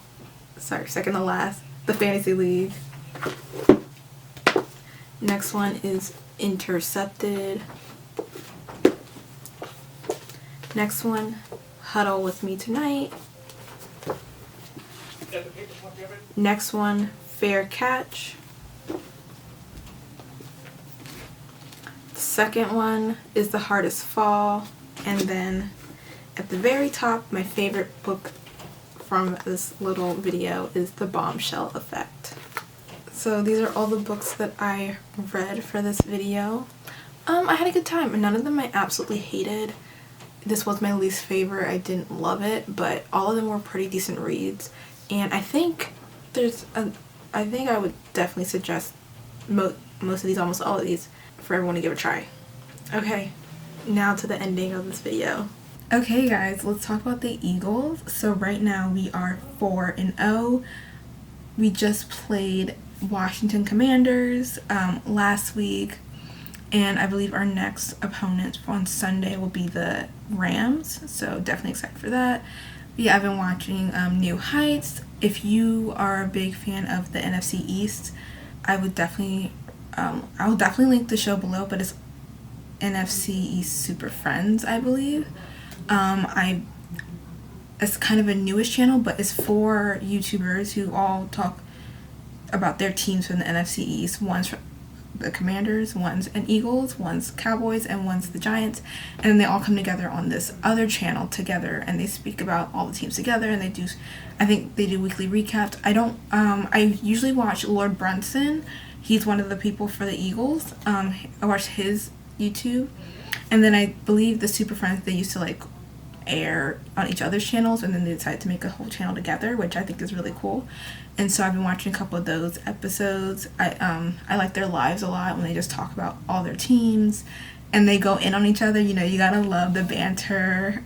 sorry, second to last, The Fantasy League. Next one is Intercepted. Next one, Huddle With Me Tonight. Next one, Fair Catch. The second one is The Hardest Fall. And then at the very top, my favorite book from this little video is The Bombshell Effect. So these are all the books that I read for this video. I had a good time, and none of them I absolutely hated. This was my least favorite. I didn't love it, but all of them were pretty decent reads. And I think I would definitely suggest most of these, almost all of these, for everyone to give a try. Okay, now to the ending of this video. Okay guys, let's talk about the Eagles. So right now we are 4-0. We just played Washington Commanders last week, and I believe our next opponent on Sunday will be the Rams, so definitely excited for that. But yeah, I've been watching New Heights. If you are a big fan of the NFC East, I will definitely link the show below, but it's NFC East Super Friends, I believe. It's kind of a newish channel, but it's 4 YouTubers who all talk about their teams from the NFC East. One's the Commanders, one's an Eagles, one's Cowboys, and one's the Giants. And then they all come together on this other channel together, and they speak about all the teams together, and I think they do weekly recaps. I usually watch Lord Brunson. He's one of the people for the Eagles. I watch his YouTube. And then I believe the Super Friends, they used to like air on each other's channels, and then they decided to make a whole channel together, which I think is really cool. And so I've been watching a couple of those episodes. I like their lives a lot when they just talk about all their teams and they go in on each other. You know, you gotta love the banter.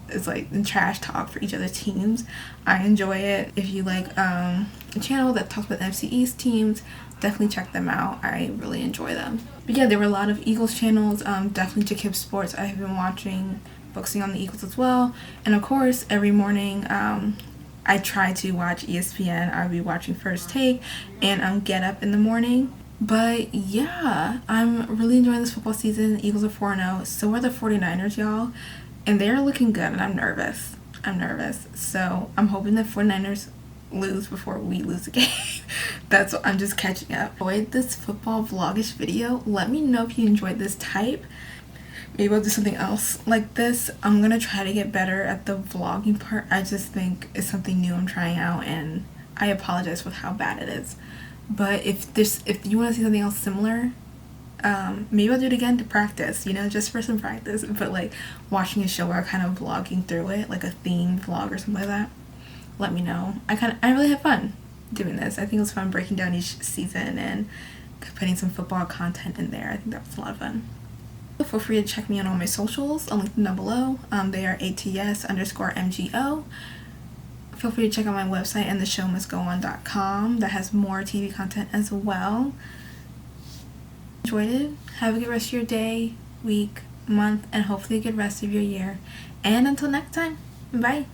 It's like the trash talk for each other's teams. I enjoy it. If you like a channel that talks about the NFC East teams, definitely check them out. I really enjoy them. But yeah, there were a lot of Eagles channels. Definitely Jakib Sports. I have been watching, focusing on the Eagles as well. And of course, every morning I try to watch ESPN. I'll be watching First Take and Get Up in the morning. But yeah, I'm really enjoying this football season. The Eagles are 4-0. So are the 49ers, y'all. And they're looking good, and I'm nervous. So I'm hoping the 49ers lose before we lose the game. That's what I'm just catching up. Enjoyed this football vlogish video. Let me know if you enjoyed this type. Maybe I'll do something else like this. I'm gonna try to get better at the vlogging part. I just think it's something new I'm trying out, and I apologize with how bad it is. But if you want to see something else similar, maybe I'll do it again to practice, you know, just for some practice. But like watching a show or kind of vlogging through it, like a themed vlog or something like that, let me know. I really had fun doing this. I think it was fun breaking down each season and putting some football content in there. I think that was a lot of fun. Feel free to check me out on my socials. I'll link them down below. They are ATS_MGO. feel free to check out my website and theshowmustgoon.com that has more TV content as well. Enjoyed it. Have a good rest of your day, week, month, and hopefully a good rest of your year. And until next time, bye.